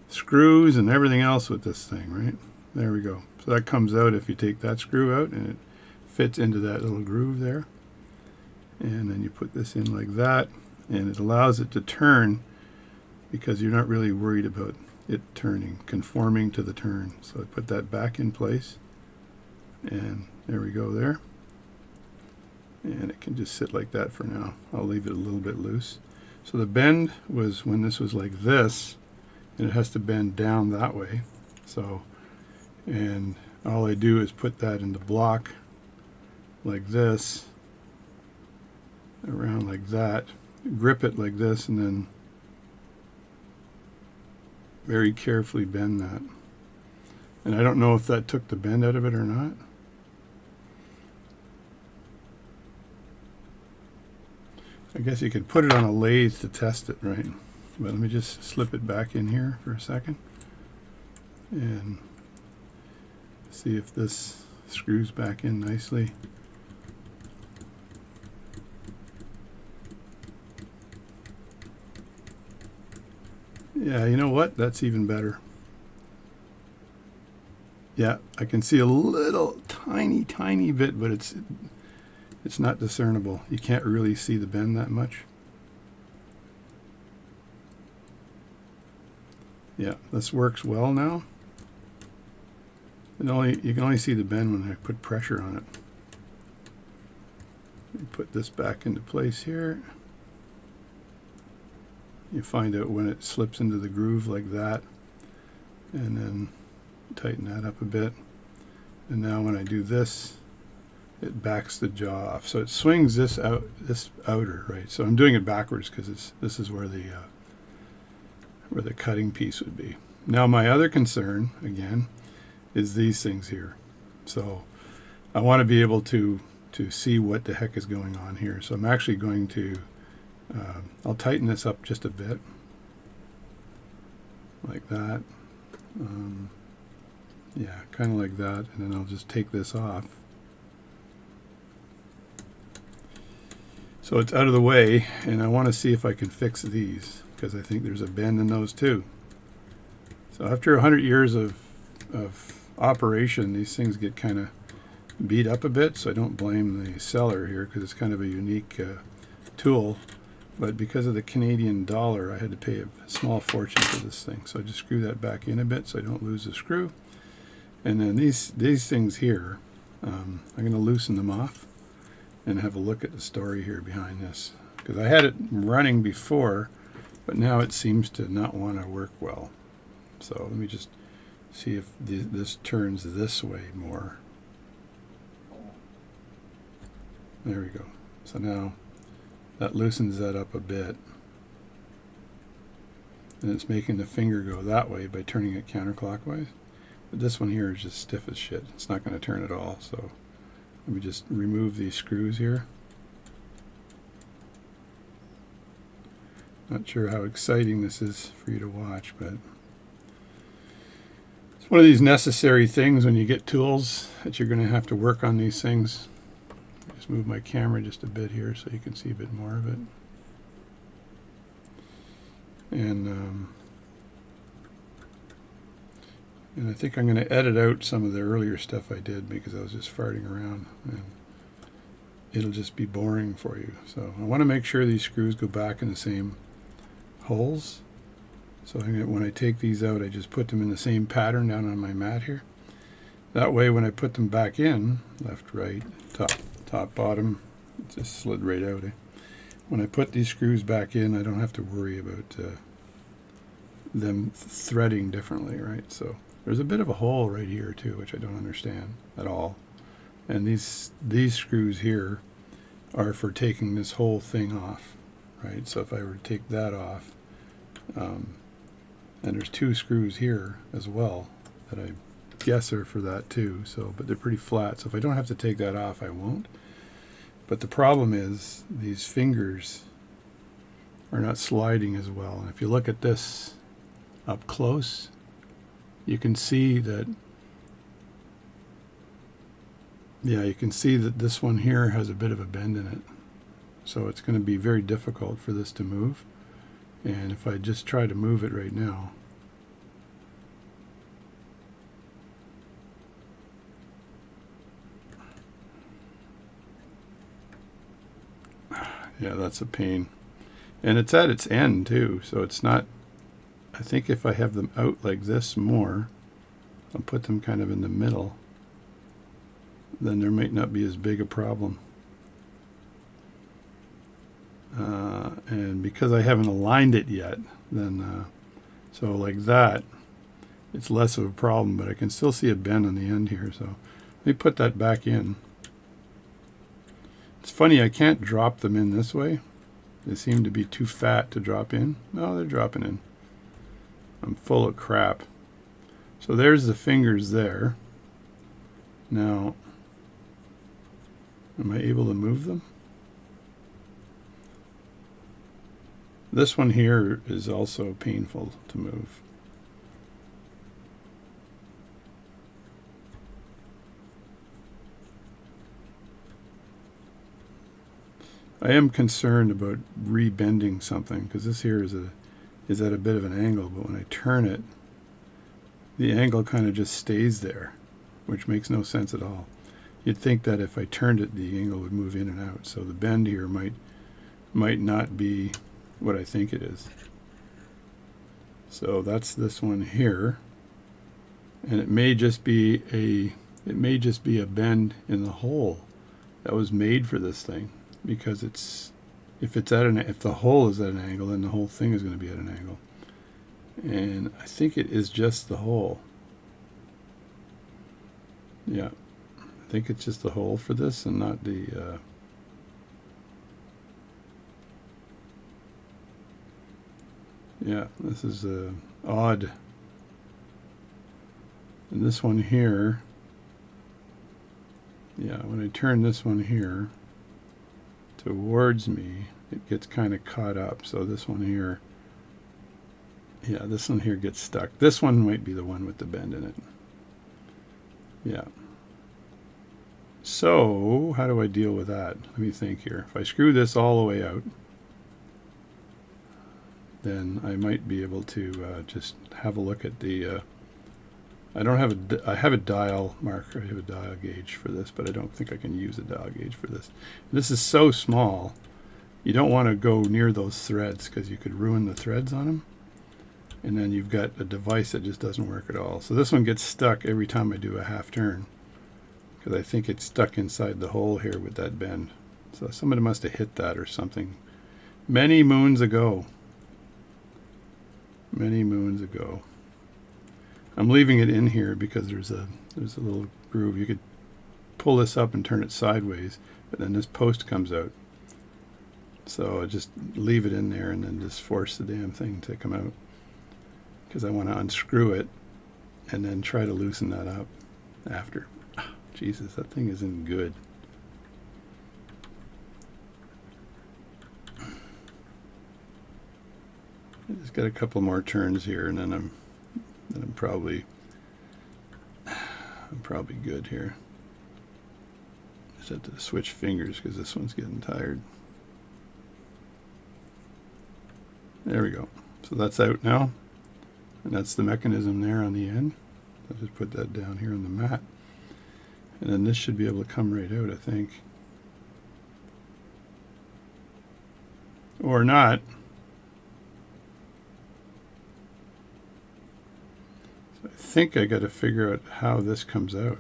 screws and everything else with this thing, right? There we go. So that comes out if you take that screw out, and it fits into that little groove there. And then you put this in like that, and it allows it to turn because you're not really worried about it turning, conforming to the turn. So I put that back in place, and there we go there. And it can just sit like that for now. I'll leave it a little bit loose. So the bend was when this was like this, and it has to bend down that way. So, and all I do is put that in the block like this, around like that, grip it like this, and then very carefully bend that. And I don't know if that took the bend out of it or not. I guess you could put it on a lathe to test it, right? But let me just slip it back in here for a second and see if this screws back in nicely. Yeah, you know what? That's even better. Yeah, I can see a little tiny bit, but it's not discernible. You can't really see the bend that much. Yeah, this works well now. You can only see the bend when I put pressure on it. Let me put this back into place here. You find out when it slips into the groove like that, and then tighten that up a bit. And now when I do this, it backs the jaw off. So it swings this out, this outer, right? So I'm doing it backwards because this is where the cutting piece would be. Now my other concern, again, is these things here. So I want to be able to see what the heck is going on here. So I'm actually going to, I'll tighten this up just a bit, like that. Yeah, kind of like that, and then I'll just take this off. So it's out of the way, and I want to see if I can fix these, because I think there's a bend in those too. So after 100 years of operation, these things get kind of beat up a bit, so I don't blame the seller here, because it's kind of a unique tool. But because of the Canadian dollar, I had to pay a small fortune for this thing. So I just screw that back in a bit so I don't lose the screw. And then these things here, I'm going to loosen them off and have a look at the story here behind this. because I had it running before, but now it seems to not want to work well. So let me just see if this turns this way more. There we go. So now that loosens that up a bit. And it's making the finger go that way by turning it counterclockwise. But this one here is just stiff as shit. It's not going to turn at all. So let me just remove these screws here. Not sure how exciting this is for you to watch, but it's one of these necessary things when you get tools that you're going to have to work on these things. Just move my camera just a bit here so you can see a bit more of it. And I think I'm going to edit out some of the earlier stuff I did because I was just farting around, and it'll just be boring for you. So I want to make sure these screws go back in the same holes. So when I take these out, I just put them in the same pattern down on my mat here. That way when I put them back in, left, right, top, bottom, it just slid right out. When I put these screws back in, I don't have to worry about them threading differently, right? So there's a bit of a hole right here too, which I don't understand at all. And these screws here are for taking this whole thing off, right? So if I were to take that off, and there's two screws here as well that I guess are for that too. So, but they're pretty flat. So if I don't have to take that off, I won't. But the problem is these fingers are not sliding as well. And if you look at this up close, you can see that, yeah, you can see that this one here has a bit of a bend in it. So it's going to be very difficult for this to move. And if I just try to move it right now, yeah, that's a pain. And it's at its end too, so it's not, I think if I have them out like this more, I'll put them kind of in the middle, then there might not be as big a problem. And because I haven't aligned it yet, then so like that, it's less of a problem, but I can still see a bend on the end here. So let me put that back in. It's funny, I can't drop them in this way. They seem to be too fat to drop in. No, they're dropping in. I'm full of crap. So there's the fingers there. Now, am I able to move them? This one here is also painful to move. I am concerned about rebending something because this here is at a bit of an angle, but when I turn it, the angle kind of just stays there, which makes no sense at all. You'd think that if I turned it, the angle would move in and out. So the bend here might not be what I think it is. So that's this one here, and it may just be a bend in the hole that was made for this thing, because if the hole is at an angle, then the whole thing is going to be at an angle. And I think it is just the hole. Yeah, I think it's just the hole for this and not the yeah, this is odd. And this one here, yeah, when I turn this one here towards me, it gets kind of caught up. So this one here, yeah, this one here gets stuck. This one might be the one with the bend in it. Yeah. So how do I deal with that? Let me think here. If I screw this all the way out, then I might be able to just have a look at the I have a dial marker, I have a dial gauge for this, but I don't think I can use a dial gauge for this. This is so small, you don't want to go near those threads because you could ruin the threads on them, and then you've got a device that just doesn't work at all. So this one gets stuck every time I do a half turn because I think it's stuck inside the hole here with that bend. So somebody must have hit that or something. Many moons ago. Many moons ago. I'm leaving it in here because there's a little groove. You could pull this up and turn it sideways, but then this post comes out. So I just leave it in there and then just force the damn thing to come out, because I want to unscrew it and then try to loosen that up after. Oh, Jesus, that thing isn't good. I just got a couple more turns here, and then I'm probably good here. Just have to switch fingers because this one's getting tired. There we go. So that's out now, and that's the mechanism there on the end. I'll just put that down here on the mat, and then this should be able to come right out, I think, or not. So I think I got to figure out how this comes out.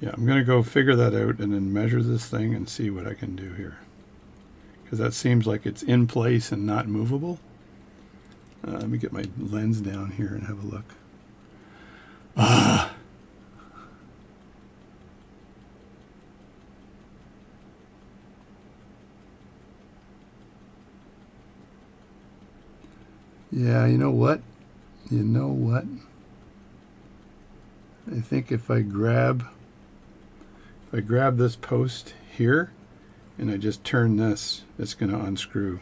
Yeah, I'm going to go figure that out and then measure this thing and see what I can do here. Because that seems like it's in place and not movable. Let me get my lens down here and have a look. Yeah, you know what? You know what? I think if I grab this post here and I just turn this, it's going to unscrew.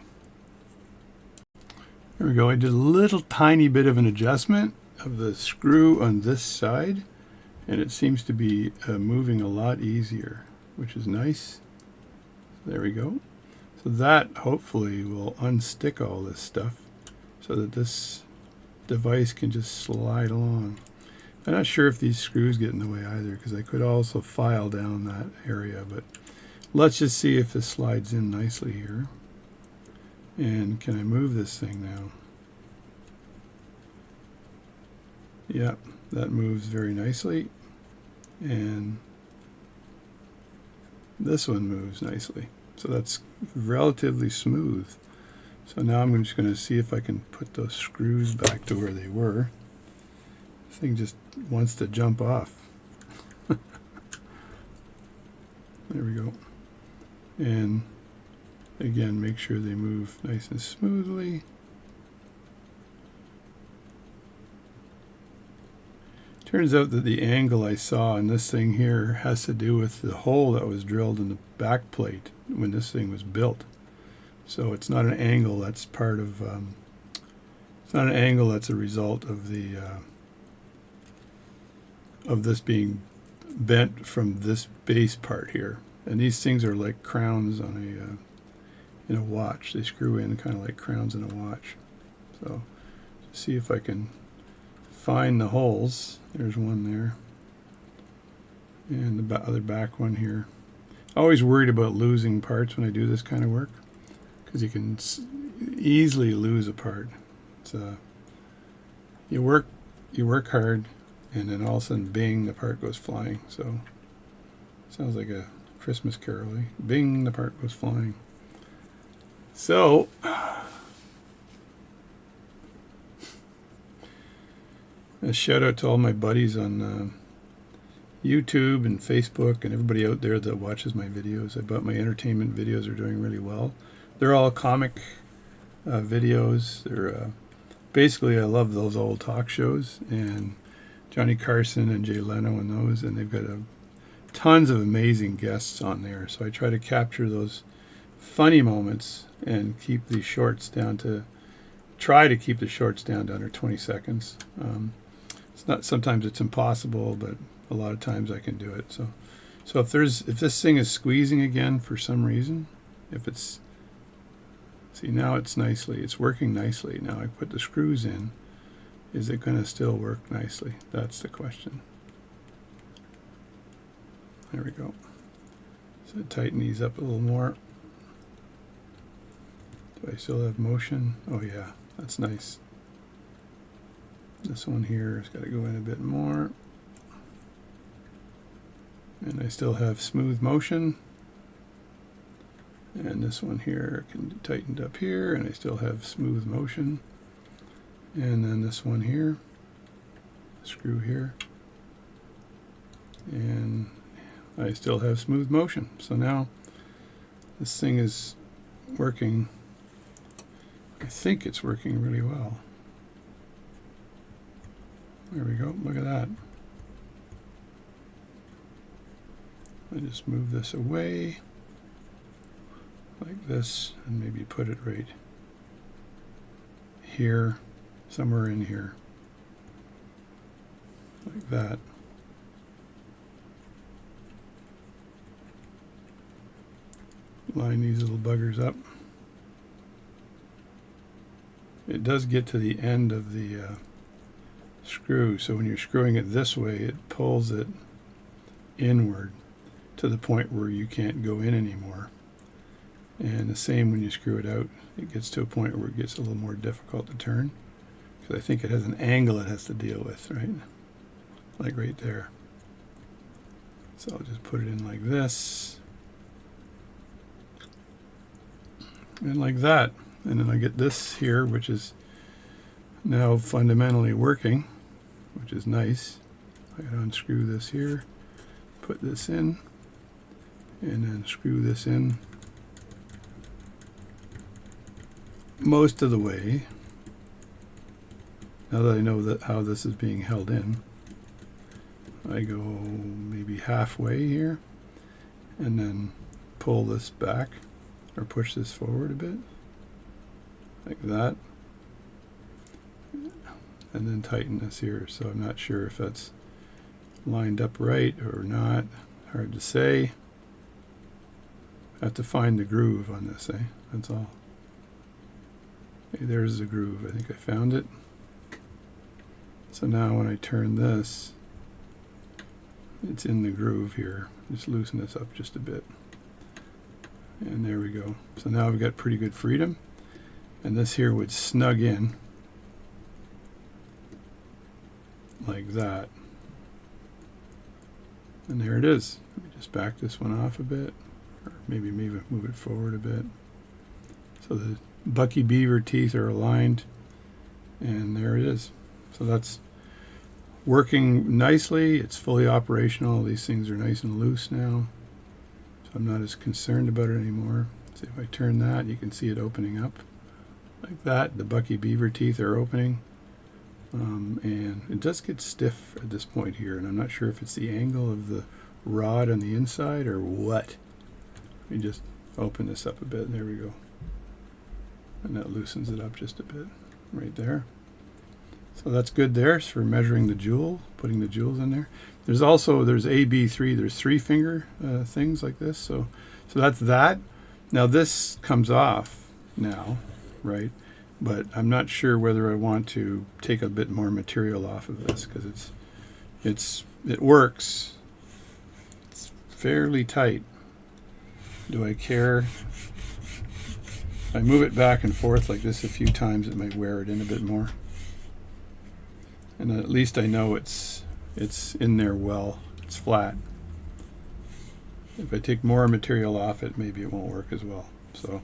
There we go. I did a little tiny bit of an adjustment of the screw on this side, and it seems to be moving a lot easier, which is nice. There we go. So that hopefully will unstick all this stuff so that this device can just slide along. I'm not sure if these screws get in the way either, because I could also file down that area, but let's just see if this slides in nicely here. And can I move this thing now? Yeah, that moves very nicely. And this one moves nicely. So that's relatively smooth. So now I'm just going to see if I can put those screws back to where they were. This thing just wants to jump off. There we go. And again, make sure they move nice and smoothly. Turns out that the angle I saw in this thing here has to do with the hole that was drilled in the back plate when this thing was built. So it's not an angle that's part of, it's not an angle that's a result of the, of this being bent from this base part here. And these things are like crowns on a, in a watch. They screw in kind of like crowns in a watch. So see if I can find the holes. There's one there. And the other back one here. Always worried about losing parts when I do this kind of work, because you can easily lose a part. It's, you work hard, and then all of a sudden, bing, the part goes flying. So sounds like a Christmas carol, eh? Bing, the part goes flying. So a shout out to all my buddies on YouTube and Facebook and everybody out there that watches my videos. I bet my entertainment videos are doing really well. They're all comic videos. They're basically, I love those old talk shows, and Johnny Carson and Jay Leno and those, and they've got tons of amazing guests on there. So I try to capture those funny moments and keep the shorts down to, try to keep the shorts down to under 20 seconds. It's not, sometimes it's impossible, but a lot of times I can do it. So if this thing is squeezing again for some reason, if it's, see, now it's working nicely. Now I put the screws in. Is it going to still work nicely? That's the question. There we go. So tighten these up a little more. Do I still have motion? Oh yeah, that's nice. This one here has got to go in a bit more. And I still have smooth motion. And this one here can be tightened up here, and I still have smooth motion. And then this one here, screw here, and I still have smooth motion. So now this thing is working. I think it's working really well. There we go, look at that. I just move this away like this, and maybe put it right here, somewhere in here, like that. Line these little buggers up. It does get to the end of the screw, so when you're screwing it this way, it pulls it inward to the point where you can't go in anymore. And the same when you screw it out, it gets to a point where it gets a little more difficult to turn, because I think it has an angle it has to deal with, right? Like right there. So I'll just put it in like this, and like that. And then I get this here, which is now fundamentally working, which is nice. I gotta unscrew this here, put this in, and then screw this in most of the way. Now that I know that how this is being held in, I go maybe halfway here, and then pull this back, or push this forward a bit, like that, and then tighten this here. So I'm not sure if that's lined up right or not. Hard to say. I have to find the groove on this, That's all. Okay, there's the groove. I think I found it. So now when I turn this, it's in the groove here. Just loosen this up just a bit. And there we go. So now we've got pretty good freedom. And this here would snug in like that. And there it is. Let me just back this one off a bit, or maybe move it forward a bit. So the Bucky Beaver teeth are aligned, and there it is. So that's working nicely. It's fully operational. These things are nice and loose now, so I'm not as concerned about it anymore. So if I turn that, you can see it opening up like that. The Bucky Beaver teeth are opening, and it does get stiff at this point here, and I'm not sure if it's the angle of the rod on the inside or what. Let me just open this up a bit. There we go. And that loosens it up just a bit right there. So that's good there for measuring the jewel, putting the jewels in there. There's also, there's AB3, there's 3-finger things like this. So that's that. Now this comes off now, right? But I'm not sure whether I want to take a bit more material off of this, because it works. It's fairly tight. Do I care? If I move it back and forth like this a few times, it might wear it in a bit more. And at least I know it's in there well. It's flat. If I take more material off it, maybe it won't work as well. So,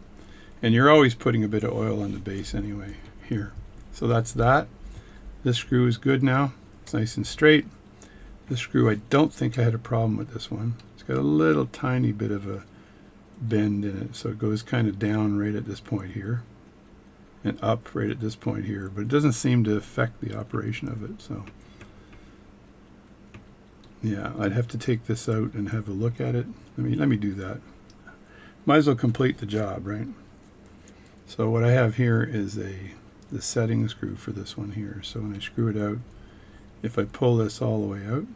and you're always putting a bit of oil on the base anyway here. So that's that. This screw is good now. It's nice and straight. This screw, I don't think I had a problem with this one. It's got a little tiny bit of a bend in it, so it goes kind of down right at this point here and up right at this point here, but it doesn't seem to affect the operation of it. So yeah, I'd have to take this out and have a look at it. Let me do that. Might as well complete the job, right? So what I have here is the setting screw for this one here. So when I screw it out, if I pull this all the way out,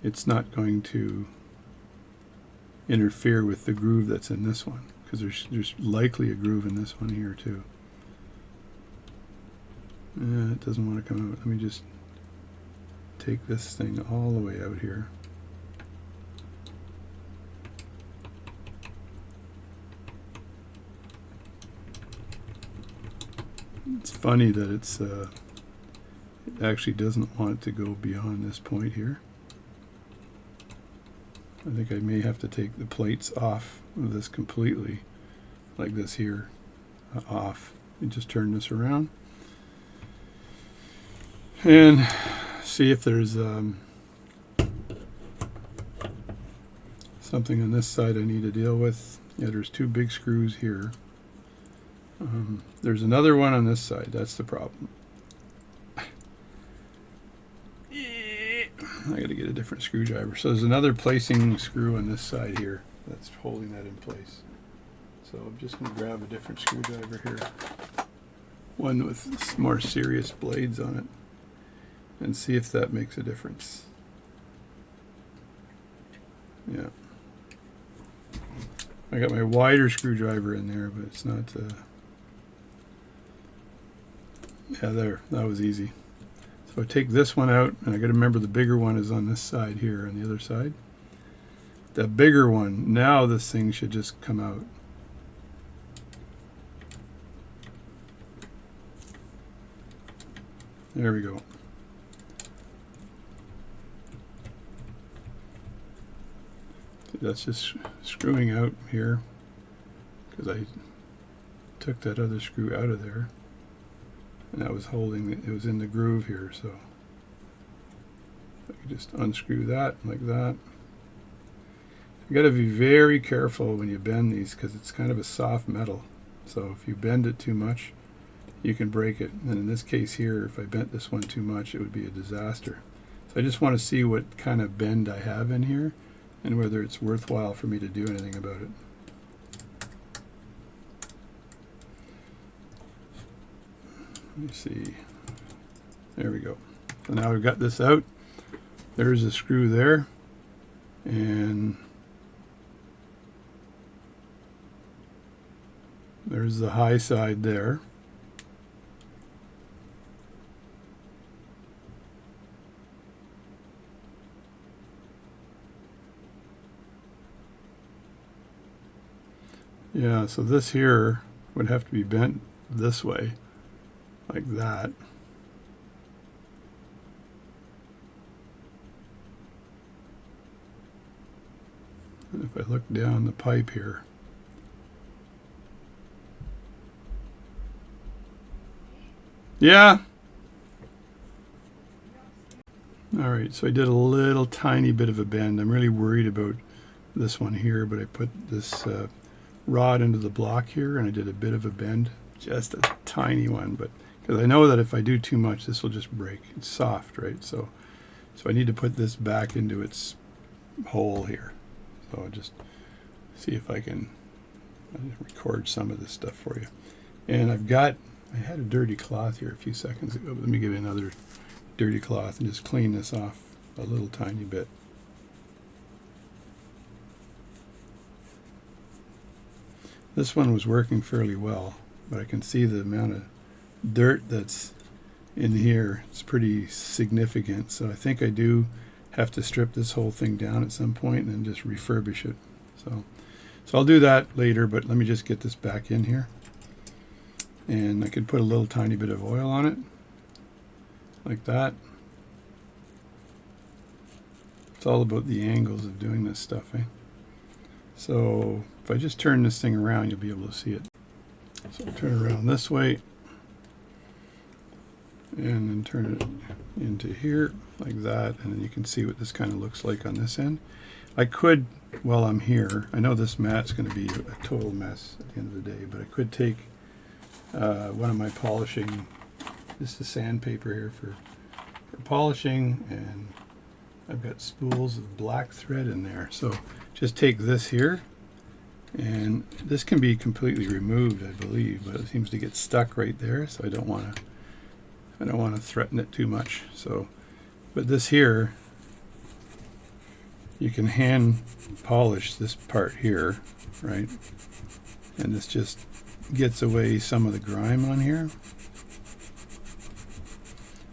it's not going to interfere with the groove that's in this one, because there's likely a groove in this one here too. It doesn't want to come out. Let me just take this thing all the way out here. It's funny that it actually doesn't want it to go beyond this point here. I think I may have to take the plates off of this completely, like this here, off. You just turn this around and see if there's something on this side I need to deal with. Yeah, there's two big screws here. There's another one on this side. That's the problem. I got to get a different screwdriver. So there's another placing screw on this side here that's holding that in place. So I'm just going to grab a different screwdriver here, one with more serious blades on it, and see if that makes a difference. Yeah. I got my wider screwdriver in there, but it's not... yeah, there. That was easy. So I take this one out, and I got to remember the bigger one is on this side here, on the other side. The bigger one, now this thing should just come out. There we go. That's just screwing out here, because I took that other screw out of there. And that was holding it was in the groove here, so I can just unscrew that like that. You got to be very careful when you bend these, because it's kind of a soft metal. So if you bend it too much, you can break it. And in this case here, if I bent this one too much, it would be a disaster. So I just want to see what kind of bend I have in here and whether it's worthwhile for me to do anything about it. Let me see. There we go. So now we've got this out. There's a screw there, and there's the high side there. Yeah, so this here would have to be bent this way, like that. And if I look down the pipe here, yeah. All right, so I did a little tiny bit of a bend. I'm really worried about this one here, but I put this rod into the block here, and I did a bit of a bend, just a tiny one, but because I know that if I do too much, this will just break. It's soft, right? So I need to put this back into its hole here. So I'll just see if I can record some of this stuff for you. And I had a dirty cloth here a few seconds ago, but let me give you another dirty cloth and just clean this off a little tiny bit. This one was working fairly well, but I can see the amount of dirt that's in here. It's pretty significant, so I think I do have to strip this whole thing down at some point and then just refurbish it. So I'll do that later, but let me just get this back in here. And I could put a little tiny bit of oil on it, like that. It's all about the angles of doing this stuff, eh? So if I just turn this thing around, you'll be able to see it. So I'll turn it around this way, and then turn it into here, like that, and then you can see what this kind of looks like on this end. I could, while I'm here, I know this mat's going to be a total mess at the end of the day, but I could take one of my polishing, this is sandpaper here for polishing, and I've got spools of black thread in there. So just take this here, and this can be completely removed, I believe, but it seems to get stuck right there, so I don't want to threaten it too much. So, but this here, you can hand polish this part here, right? And this just gets away some of the grime on here.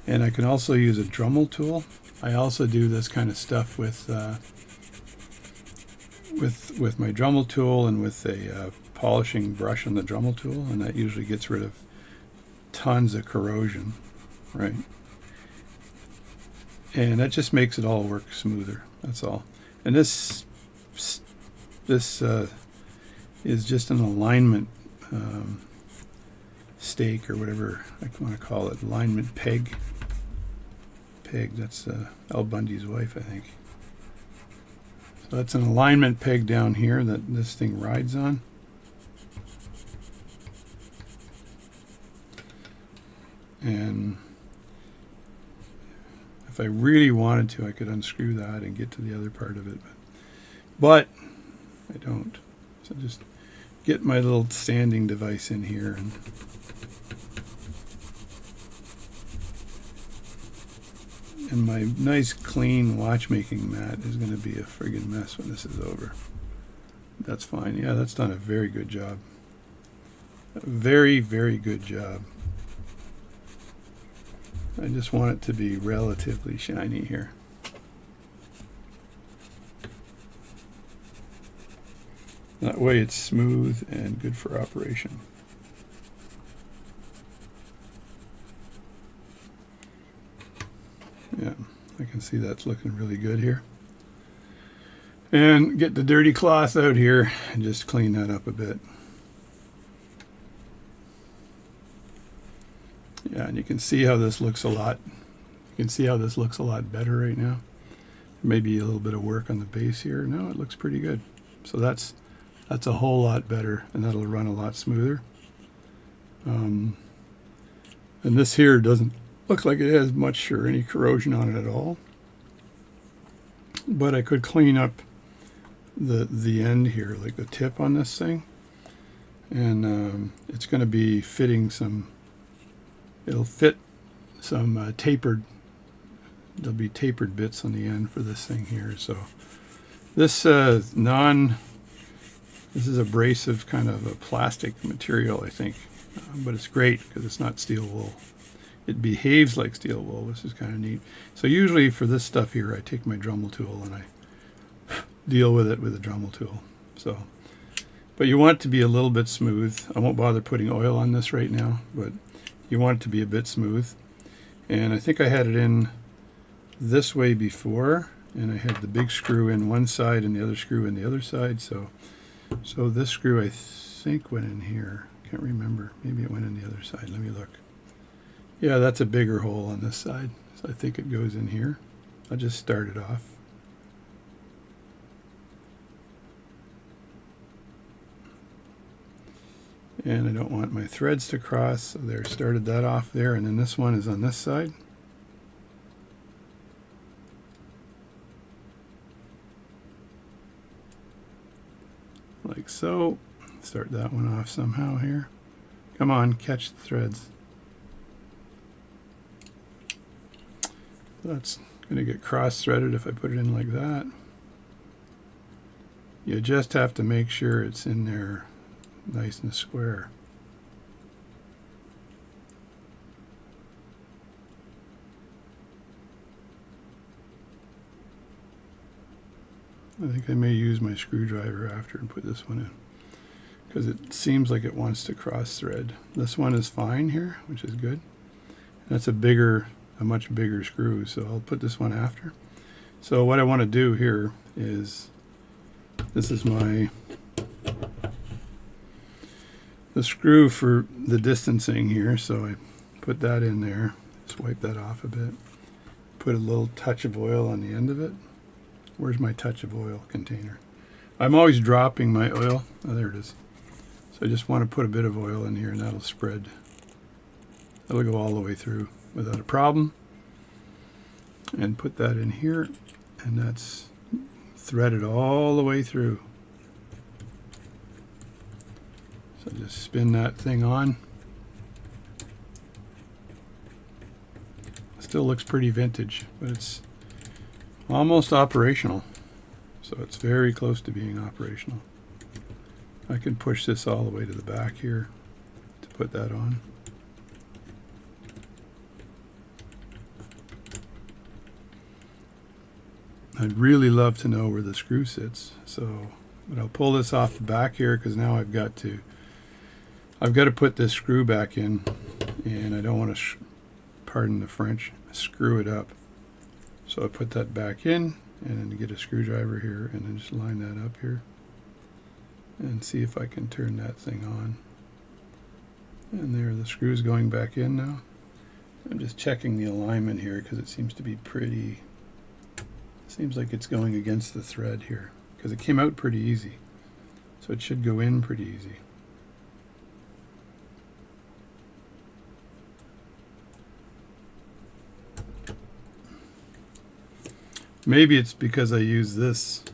And I can also use a Dremel tool. I also do this kind of stuff with my Dremel tool and with a polishing brush on the Dremel tool, and that usually gets rid of tons of corrosion, right? And that just makes it all work smoother, that's all. And this This is just an alignment stake, or whatever I want to call it, alignment peg. That's Al Bundy's wife, I think. So that's an alignment peg down here that this thing rides on. And if I really wanted to, I could unscrew that and get to the other part of it. But I don't. So just get my little sanding device in here, and my nice clean watchmaking mat is going to be a friggin' mess when this is over. That's fine. Yeah, that's done a very good job. A very, very good job. I just want it to be relatively shiny here. That way it's smooth and good for operation. Yeah, I can see that's looking really good here. And get the dirty cloth out here and just clean that up a bit. Yeah, and you can see how this looks a lot. You can see how this looks a lot better right now. Maybe a little bit of work on the base here. No, it looks pretty good. So that's a whole lot better, and that'll run a lot smoother. And this here doesn't look like it has much or any corrosion on it at all. But I could clean up the end here, like the tip on this thing. And it's going to be fitting some, it'll fit some tapered, there'll be tapered bits on the end for this thing here. So this this is abrasive kind of a plastic material, I think. But it's great because it's not steel wool. It behaves like steel wool, which is kind of neat. So usually for this stuff here, I take my Dremel tool and I deal with it with a Dremel tool. So, but you want it to be a little bit smooth. I won't bother putting oil on this right now, but you want it to be a bit smooth. And I think I had it in this way before, and I had the big screw in one side and the other screw in the other side. So this screw I think went in here. Can't remember. Maybe it went in the other side. Let me look. Yeah, that's a bigger hole on this side. So I think it goes in here. I'll just start it off. And I don't want my threads to cross, so there, started that off there, and then this one is on this side. Like so. Start that one off somehow here. Come on, catch the threads. That's going to get cross-threaded if I put it in like that. You just have to make sure it's in there nice and square. I think I may use my screwdriver after and put this one in, because it seems like it wants to cross-thread. This one is fine here, which is good. That's a much bigger screw, so I'll put this one after. So what I want to do here is, this is the screw for the distancing here, so I put that in there, just wipe that off a bit, put a little touch of oil on the end of it. Where's my touch of oil container? I'm always dropping my oil. Oh, there it is. So I just want to put a bit of oil in here, and that'll spread. That'll go all the way through without a problem. And put that in here, and that's threaded all the way through. So just spin that thing on. Still looks pretty vintage, but it's almost operational. So it's very close to being operational. I can push this all the way to the back here to put that on. I'd really love to know where the screw sits. But I'll pull this off the back here, because now I've got to put this screw back in, and I don't want to, pardon the French, screw it up. So I put that back in, and then get a screwdriver here, and then just line that up here. and see if I can turn that thing on. And there, the screw's going back in now. I'm just checking the alignment here because it seems to be pretty, seems like it's going against the thread here because it came out pretty easy. So it should go in pretty easy. Maybe it's because I use this.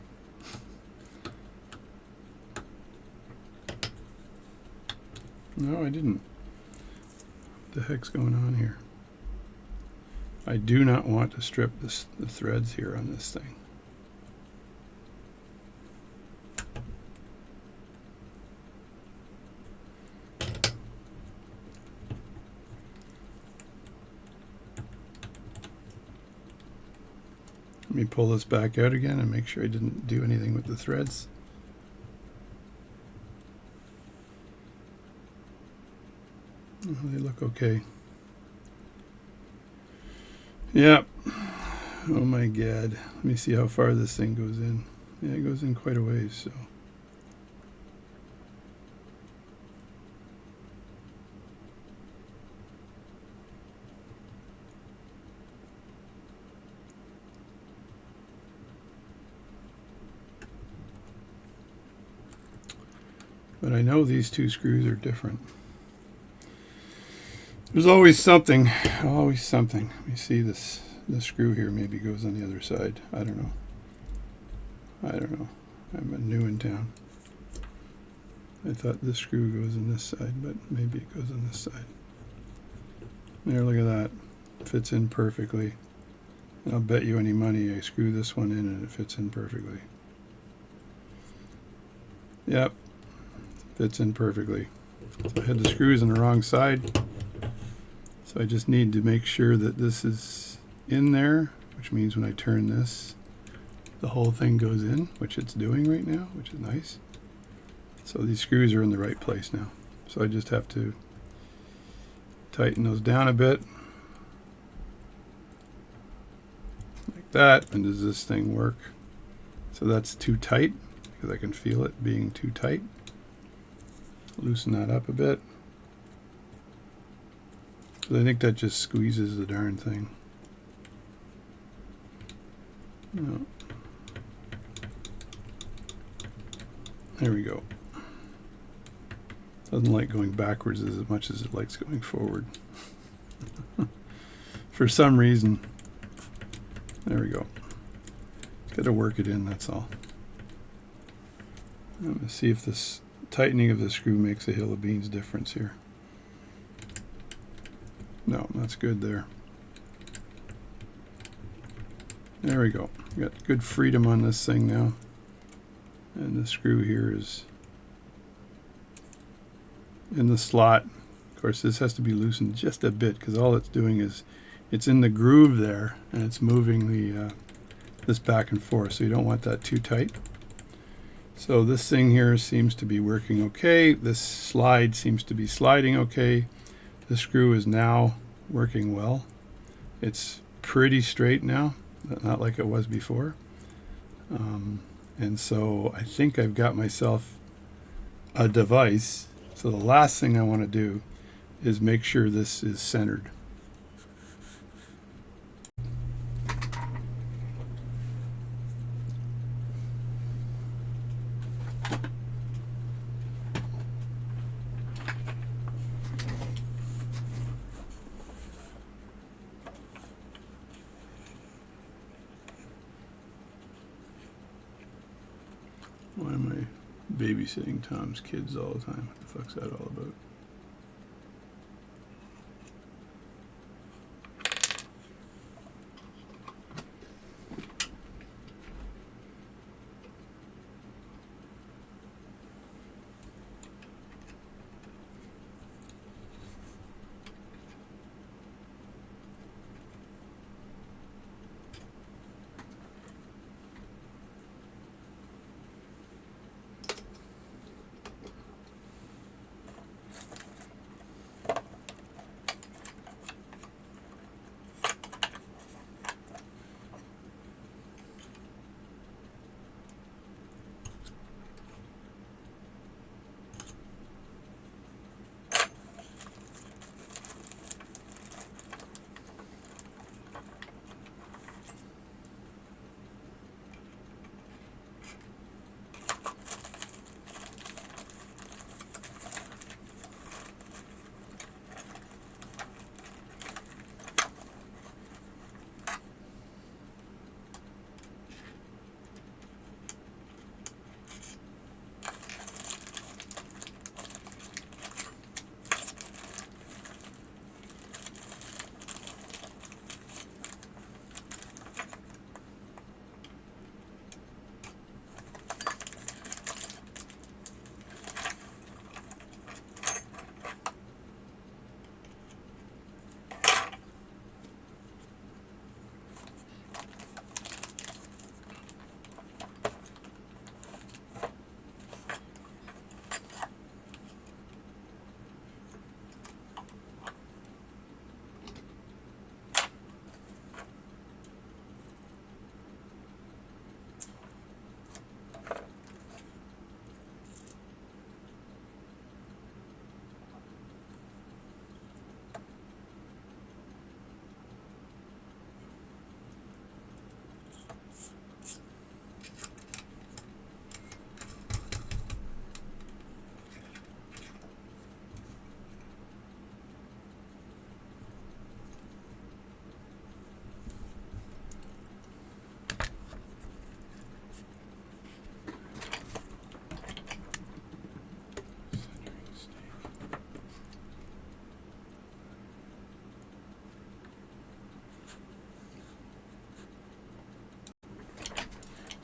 No, I didn't. What the heck's going on here? I do not want to strip the threads here on this thing. Let me pull this back out again and make sure I didn't do anything with the threads. Oh, they look okay. Yep. Oh my God. Let me see how far this thing goes in. Yeah, it goes in quite a ways, so. But I know these two screws are different. There's always something, always something. Let me see this screw here maybe goes on the other side. I don't know. I don't know. I'm new in town. I thought this screw goes on this side, but maybe it goes on this side. There, look at that. Fits in perfectly. And I'll bet you any money I screw this one in and it fits in perfectly. Yep. Fits in perfectly. So I had the screws on the wrong side. So I just need to make sure that this is in there, which means when I turn this, the whole thing goes in, which it's doing right now, which is nice. So these screws are in the right place now. So I just have to tighten those down a bit. Like that. And does this thing work? So that's too tight because I can feel it being too tight. Loosen that up a bit. So I think that just squeezes the darn thing. No. There we go. Doesn't like going backwards as much as it likes going forward. For some reason. There we go. Got to work it in, that's all. I'm going to see if this tightening of the screw makes a hill of beans difference here. No, that's good there. There we go. Got good freedom on this thing now. And the screw here is in the slot. Of course, this has to be loosened just a bit because all it's doing is it's in the groove there and it's moving the this back and forth. So you don't want that too tight. So this thing here seems to be working okay. This slide seems to be sliding okay. The screw is now working well. It's pretty straight now, not like it was before. And so I think I've got myself a device. So the last thing I want to do is make sure this is centered. Why am I babysitting Tom's kids all the time? What the fuck's that all about?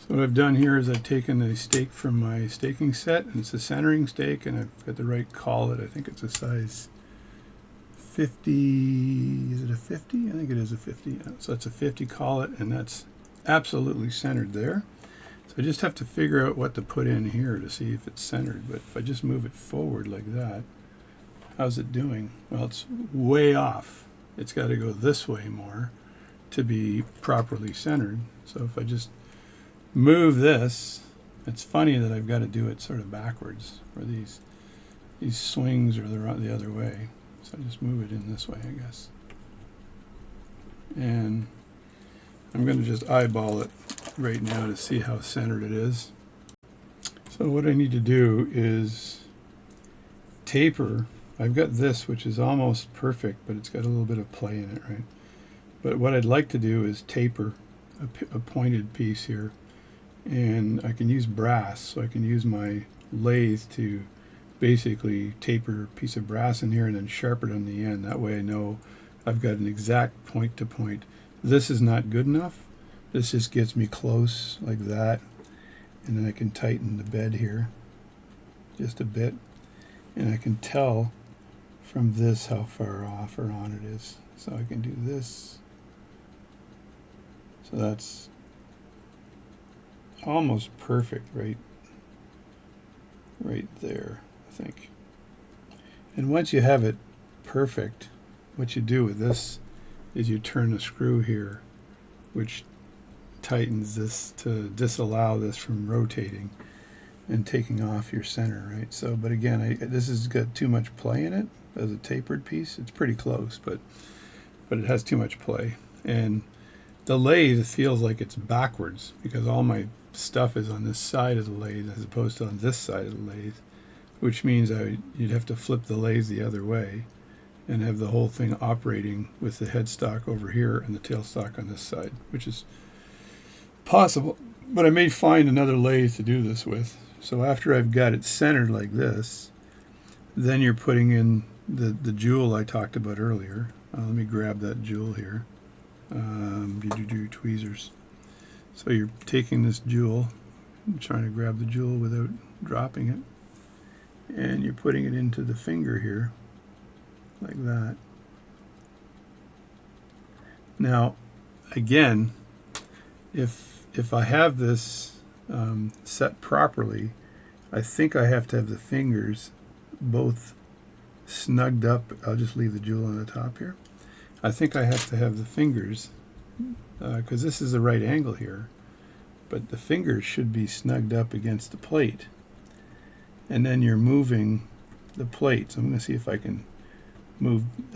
So what I've done here is I've taken a stake from my staking set, and it's a centering stake, and I've got the right collet. I think it's a size 50. Is it a 50? I think it is a 50. So it's a 50 collet, and that's absolutely centered there. So I just have to figure out what to put in here to see if it's centered. But if I just move it forward like that, how's it doing? Well, it's way off. It's got to go this way more to be properly centered. So if I just move this, it's funny that I've got to do it sort of backwards, where these swings are the other way. So I just move it in this way, I guess. And I'm going to just eyeball it right now to see how centered it is. So what I need to do is taper. I've got this, which is almost perfect, but it's got a little bit of play in it, right? But what I'd like to do is taper a pointed piece here. And I can use brass, so I can use my lathe to basically taper a piece of brass in here and then sharpen it on the end. That way I know I've got an exact point to point. This is not good enough. This just gets me close like that. And then I can tighten the bed here just a bit. And I can tell from this how far off or on it is. So I can do this. So that's almost perfect right there, I think. And once you have it perfect, what you do with this is you turn the screw here, which tightens this to disallow this from rotating and taking off your center, right? So, but again, this has got too much play in it as a tapered piece. It's pretty close, but it has too much play. And the lathe feels like it's backwards because all my stuff is on this side of the lathe as opposed to on this side of the lathe, which means you'd have to flip the lathe the other way and have the whole thing operating with the headstock over here and the tailstock on this side, which is possible, but I may find another lathe to do this with. So after I've got it centered like this, then you're putting in the jewel I talked about earlier. Let me grab that jewel here. Tweezers. So you're taking this jewel, trying to grab the jewel without dropping it, and you're putting it into the finger here, like that. Now, again, if I have this set properly, I think I have to have the fingers both snugged up. I'll just leave the jewel on the top here. I think I have to have the fingers, because this is the right angle here, but the fingers should be snugged up against the plate. And then you're moving the plate. So I'm going to see if I can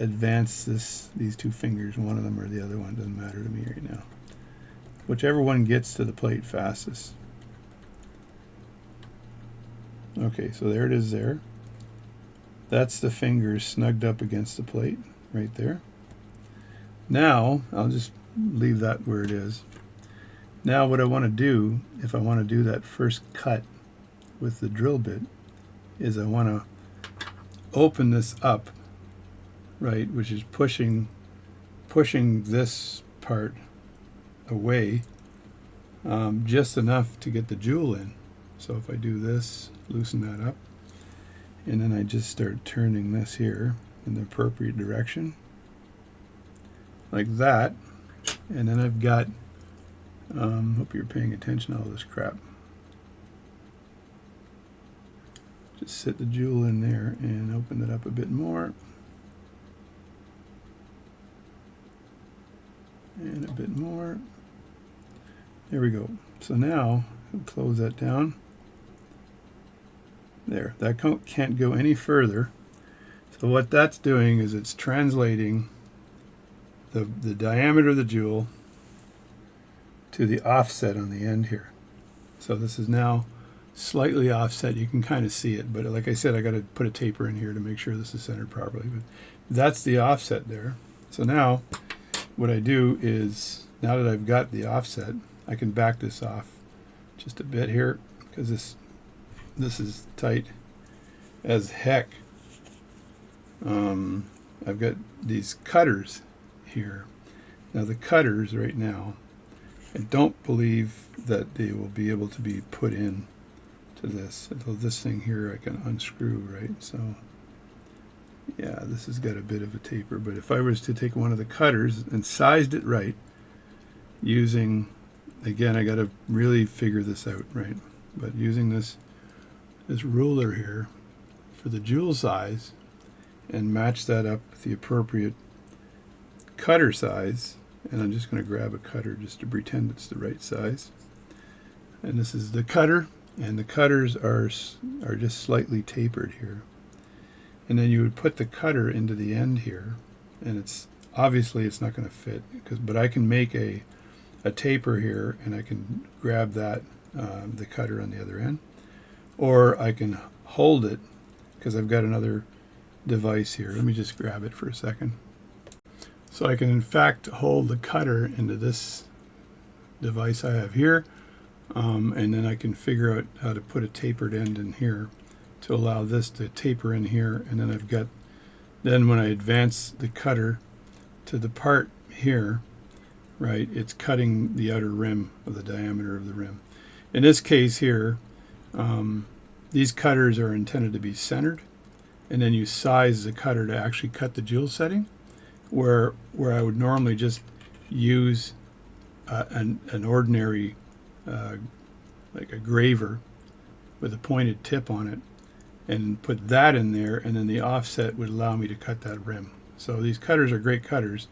advance these two fingers, one of them or the other one, doesn't matter to me right now. Whichever one gets to the plate fastest. Okay, so there it is there. That's the fingers snugged up against the plate right there. Now, I'll just leave that where it is. Now what I want to do, if I want to do that first cut with the drill bit, is I want to open this up, right, which is pushing this part away just enough to get the jewel in. So if I do this, loosen that up, and then I just start turning this here in the appropriate direction, like that, and then I've got, hope you're paying attention to all this crap. Just set the jewel in there and open it up a bit more. And a bit more. There we go. So now, I'll close that down. There, that can't go any further. So what that's doing is it's translating the diameter of the jewel to the offset on the end here. So this is now slightly offset. You can kind of see it, but like I said, I got to put a taper in here to make sure this is centered properly. But that's the offset there. So now what I do is, now that I've got the offset, I can back this off just a bit here, because this is tight as heck. I've got these cutters here. Now the cutters right now I don't believe that they will be able to be put in to this. Although this thing here I can unscrew, right? So yeah, this has got a bit of a taper, but if I was to take one of the cutters and sized it right, using, again, I got to really figure this out, right? But using this ruler here for the jewel size and match that up with the appropriate cutter size, and I'm just going to grab a cutter just to pretend it's the right size. And this is the cutter, and the cutters are just slightly tapered here. And then you would put the cutter into the end here, and it's obviously it's not going to fit, but I can make a taper here, and I can grab that the cutter on the other end, or I can hold it because I've got another device here. Let me just grab it for a second. So I can in fact hold the cutter into this device I have here, and then I can figure out how to put a tapered end in here to allow this to taper in here, and then I've got, then when I advance the cutter to the part here, right, it's cutting the outer rim of the diameter of the rim. In this case here, these cutters are intended to be centered, and then you size the cutter to actually cut the jewel setting, where I would normally just use an ordinary like a graver with a pointed tip on it, and put that in there, and then the offset would allow me to cut that rim. So these cutters are great cutters,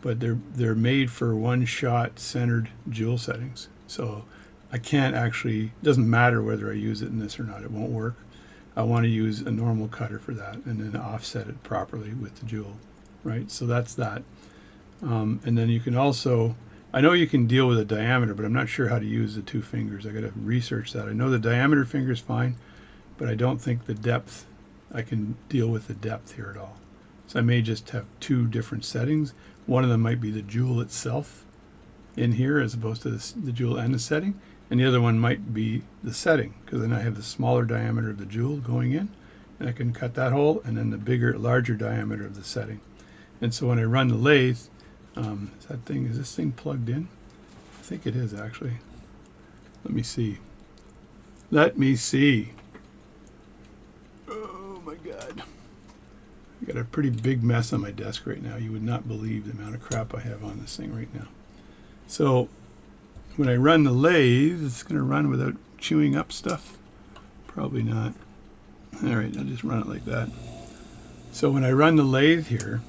but they're made for one-shot centered jewel settings. So I can't actually, it doesn't matter whether I use it in this or not, it won't work. I want to use a normal cutter for that, and then offset it properly with the jewel, right? So that's that. And then you can also, I know you can deal with a diameter, but I'm not sure how to use the two fingers. I got to research that. I know the diameter finger is fine, but I don't think the depth, I can deal with the depth here at all. So I may just have two different settings. One of them might be the jewel itself in here as opposed to the jewel and the setting, and the other one might be the setting, because then I have the smaller diameter of the jewel going in, and I can cut that hole, and then the larger diameter of the setting. And so when I run the lathe, is this thing plugged in? I think it is actually. Let me see. Oh my God. I got a pretty big mess on my desk right now. You would not believe the amount of crap I have on this thing right now. So when I run the lathe, it's going to run without chewing up stuff. Probably not. All right, I'll just run it like that. So when I run the lathe here,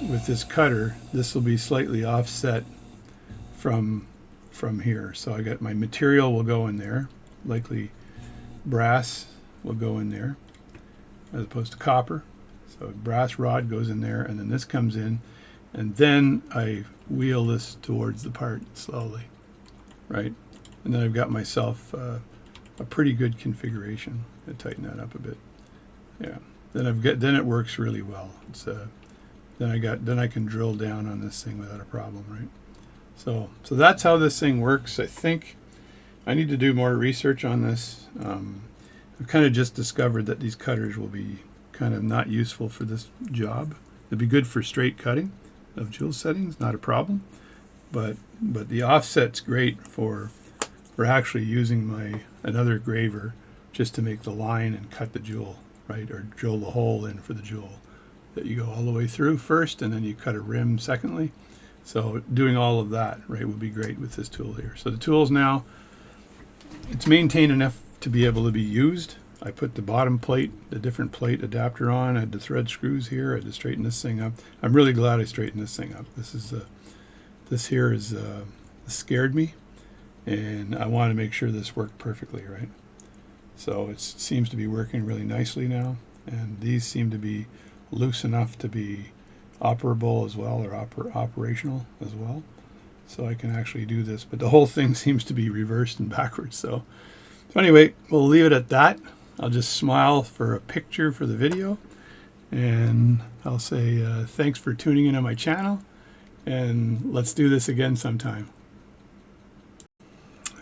with this cutter, this will be slightly offset from here. So I got my material will go in there, likely brass will go in there as opposed to copper. So a brass rod goes in there, and then this comes in, and then I wheel this towards the part slowly, right? And then I've got myself a pretty good configuration. I'll tighten that up a bit. Yeah. Then it works really well. It's then I can drill down on this thing without a problem, right? So that's how this thing works. I think I need to do more research on this. I've kind of just discovered that these cutters will be kind of not useful for this job. They'll be good for straight cutting of jewel settings, not a problem. But the offset's great for actually using another graver just to make the line and cut the jewel, right? Or drill the hole in for the jewel that you go all the way through first, and then you cut a rim secondly. So doing all of that, right, would be great with this tool here. So the tool's now, it's maintained enough to be able to be used. I put the bottom plate, the different plate adapter on. I had the thread screws here. I had to straighten this thing up. I'm really glad I straightened this thing up. This here is scared me, and I want to make sure this worked perfectly, right? So it seems to be working really nicely now, and these seem to be loose enough to be operable as well, or operational as well. So I can actually do this, but the whole thing seems to be reversed and backwards. So anyway, we'll leave it at that. I'll just smile for a picture for the video, and I'll say thanks for tuning in on my channel, and let's do this again sometime.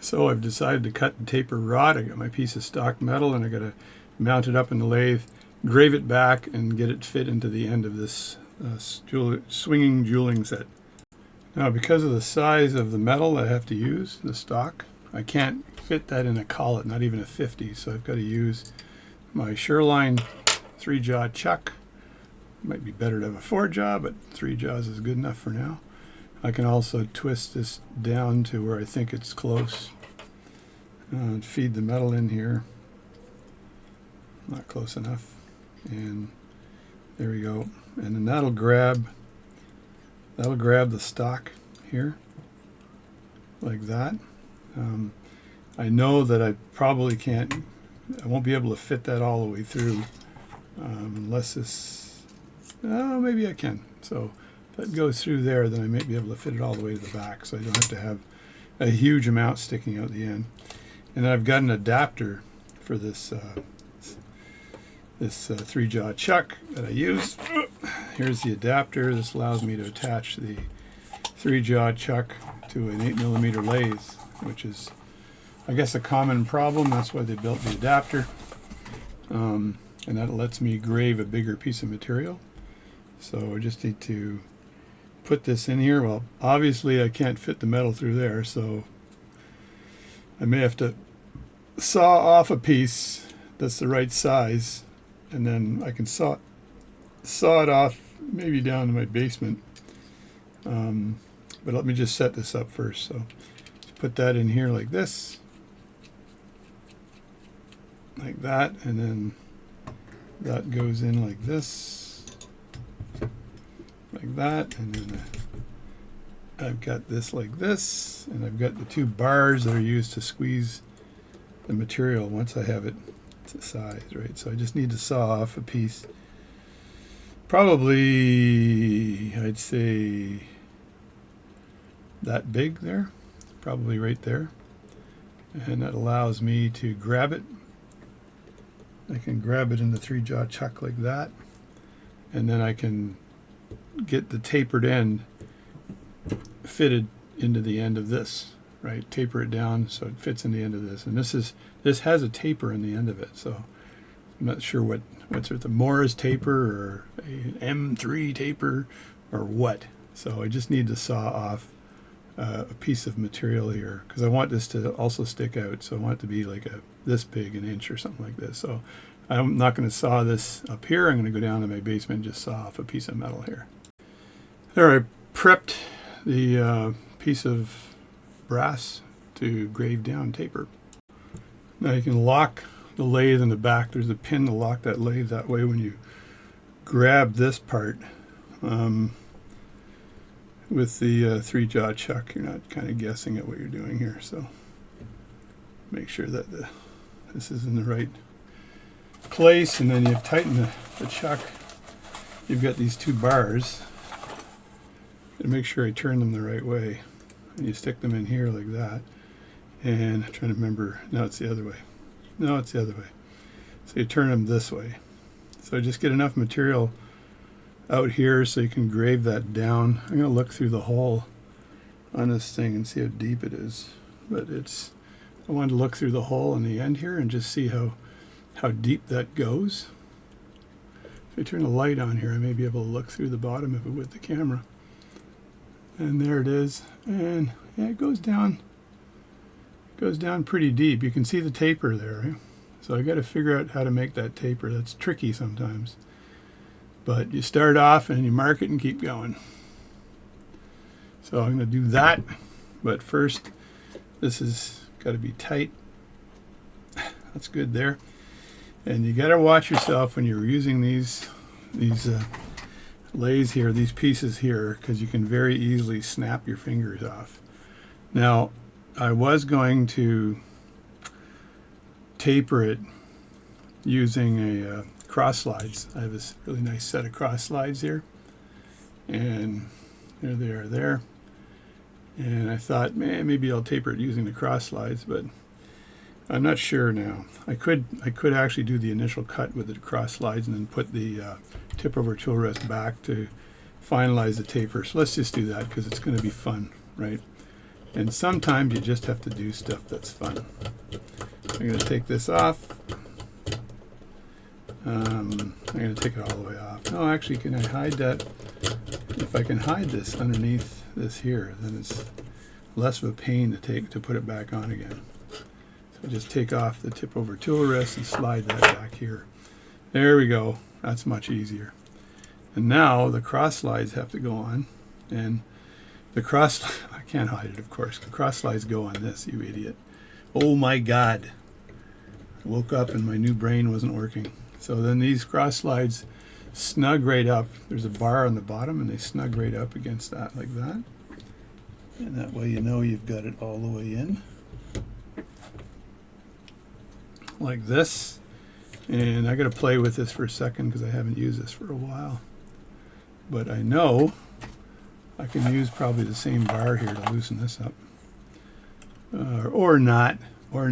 So I've decided to cut the taper rod. I got my piece of stock metal, and I got to mount it up in the lathe, grave it back, and get it fit into the end of this swinging jeweling set. Now, because of the size of the metal I have to use, the stock, I can't fit that in a collet, not even a 50, so I've got to use my Shoreline 3-jaw chuck. Might be better to have a 4-jaw, but 3 jaws is good enough for now. I can also twist this down to where I think it's close. Feed the metal in here. Not close enough. And there we go. And then that'll grab the stock here, like that. I know that I probably I won't be able to fit that all the way through unless this, maybe I can. So if that goes through there, then I may be able to fit it all the way to the back, so I don't have to have a huge amount sticking out the end. And then I've got an adapter for this 3-jaw chuck that I use. Here's the adapter. This allows me to attach the 3-jaw chuck to an 8mm lathe, which is, I guess, a common problem. That's why they built the adapter. And that lets me grave a bigger piece of material. So I just need to put this in here. Well, obviously I can't fit the metal through there, so I may have to saw off a piece that's the right size, and then I can saw it off maybe down to my basement. But let me just set this up first. So just put that in here like this, like that, and then that goes in like this, like that, and then I've got this like this, and I've got the 2 bars that are used to squeeze the material once I have it to size, right? So I just need to saw off a piece, probably I'd say that big there, probably right there, and that allows me to grab it. I can grab it in the 3-jaw chuck like that, and then I can get the tapered end fitted into the end of this, right? Taper it down so it fits in the end of this, and this has a taper in the end of it. So I'm not sure what's it, the Morris taper or an M3 taper or what. So I just need to saw off a piece of material here because I want this to also stick out. So I want it to be like this big, an inch or something like this. So I'm not going to saw this up here. I'm going to go down to my basement and just saw off a piece of metal here. There, I prepped the piece of brass to grave down taper. Now you can lock the lathe in the back. There's a pin to lock that lathe. That way when you grab this part with the 3-jaw chuck, you're not kind of guessing at what you're doing here. So make sure that this is in the right place, and then you tighten the chuck. You've got these 2 bars, and make sure I turn them the right way, and you stick them in here like that. And I'm trying to remember, no, it's the other way. No, it's the other way. So you turn them this way. So just get enough material out here so you can grave that down. I'm going to look through the hole on this thing and see how deep it is. But I wanted to look through the hole in the end here and just see how deep that goes. If I turn the light on here, I may be able to look through the bottom of it with the camera. And there it is. And yeah, it goes down pretty deep. You can see the taper there, right? So I got to figure out how to make that taper. That's tricky sometimes. But you start off and you mark it and keep going. So I'm going to do that. But first, this has got to be tight. That's good there. And you got to watch yourself when you're using these lathes here, these pieces here, because you can very easily snap your fingers off. Now, I was going to taper it using a cross slides. I have this really nice set of cross slides here, and there they are there. And I thought, man, maybe I'll taper it using the cross slides, but I'm not sure now. I could actually do the initial cut with the cross slides and then put the tip over tool rest back to finalize the taper. So let's just do that because it's going to be fun, right? And sometimes you just have to do stuff that's fun. I'm going to take this off. I'm going to take it all the way off. No, actually, can I hide that? If I can hide this underneath this here, then it's less of a pain to put it back on again. So just take off the tip over tool rest and slide that back here. There we go. That's much easier. And now the cross slides have to go on, and the cross, I can't hide it, of course. The cross slides go on this, you idiot. Oh my God. I woke up and my new brain wasn't working. So then these cross slides snug right up. There's a bar on the bottom and they snug right up against that like that. And that way you know you've got it all the way in. Like this. And I got to play with this for a second because I haven't used this for a while. But I know I can use probably the same bar here to loosen this up. Or not. I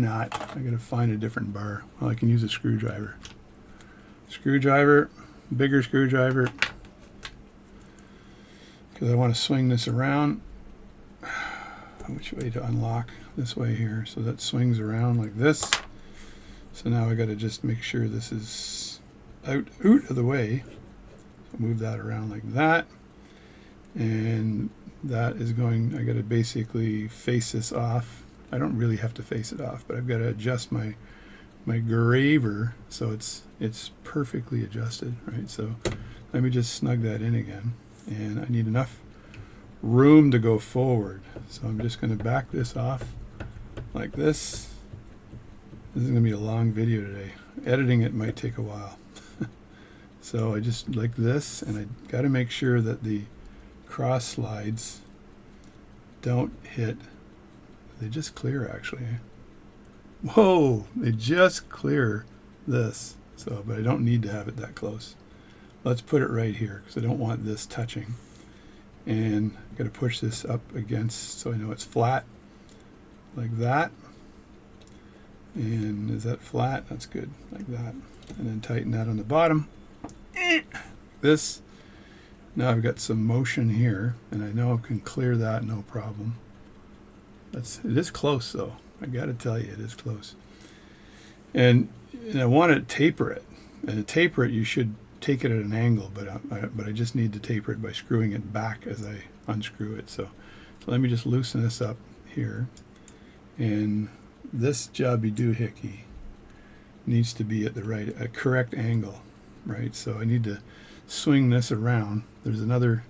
got to find a different bar. Well, I can use a screwdriver. Bigger screwdriver. Because I want to swing this around. Which way to unlock? This way here. So that swings around like this. So now I got to just make sure this is out of the way. So move that around like that. And that is going, I got to basically face this off. I don't really have to face it off, but I've got to adjust my graver so it's perfectly adjusted, right? So let me just snug that in again. And I need enough room to go forward. So I'm just going to back this off like this. This is going to be a long video today. Editing it might take a while. So I just like this, and I got to make sure that the cross slides don't hit. They just clear actually. Whoa, they just clear this. So, but I don't need to have it that close. Let's put it right here because I don't want this touching. And I'm going to push this up against so I know it's flat like that. And is that flat? That's good, like that. And then tighten that on the bottom. This. Now I've got some motion here, and I know I can clear that no problem. It is close though. I got to tell you, it is close. And I want to taper it. And to taper it, you should take it at an angle, but I just need to taper it by screwing it back as I unscrew it. So let me just loosen this up here. And this jobby doohickey needs to be at a correct angle, right? So I need to swing this around. There's another,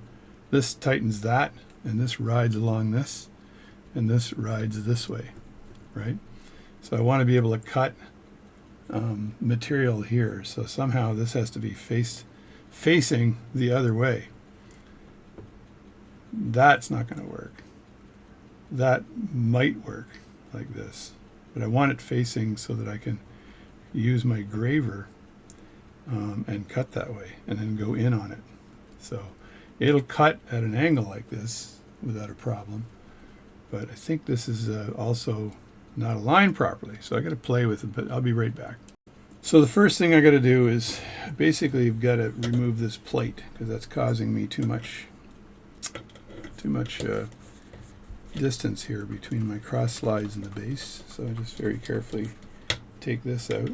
this tightens that, and this rides along this, and this rides this way, right? So I want to be able to cut material here. So somehow this has to be facing the other way. That's not going to work. That might work like this, but I want it facing so that I can use my graver and cut that way and then go in on it. So it'll cut at an angle like this without a problem, but I think this is also not aligned properly, so I got to play with it, but I'll be right back. So the first thing I got to do is basically you've got to remove this plate because that's causing me too much distance here between my cross slides and the base. So I just very carefully take this out.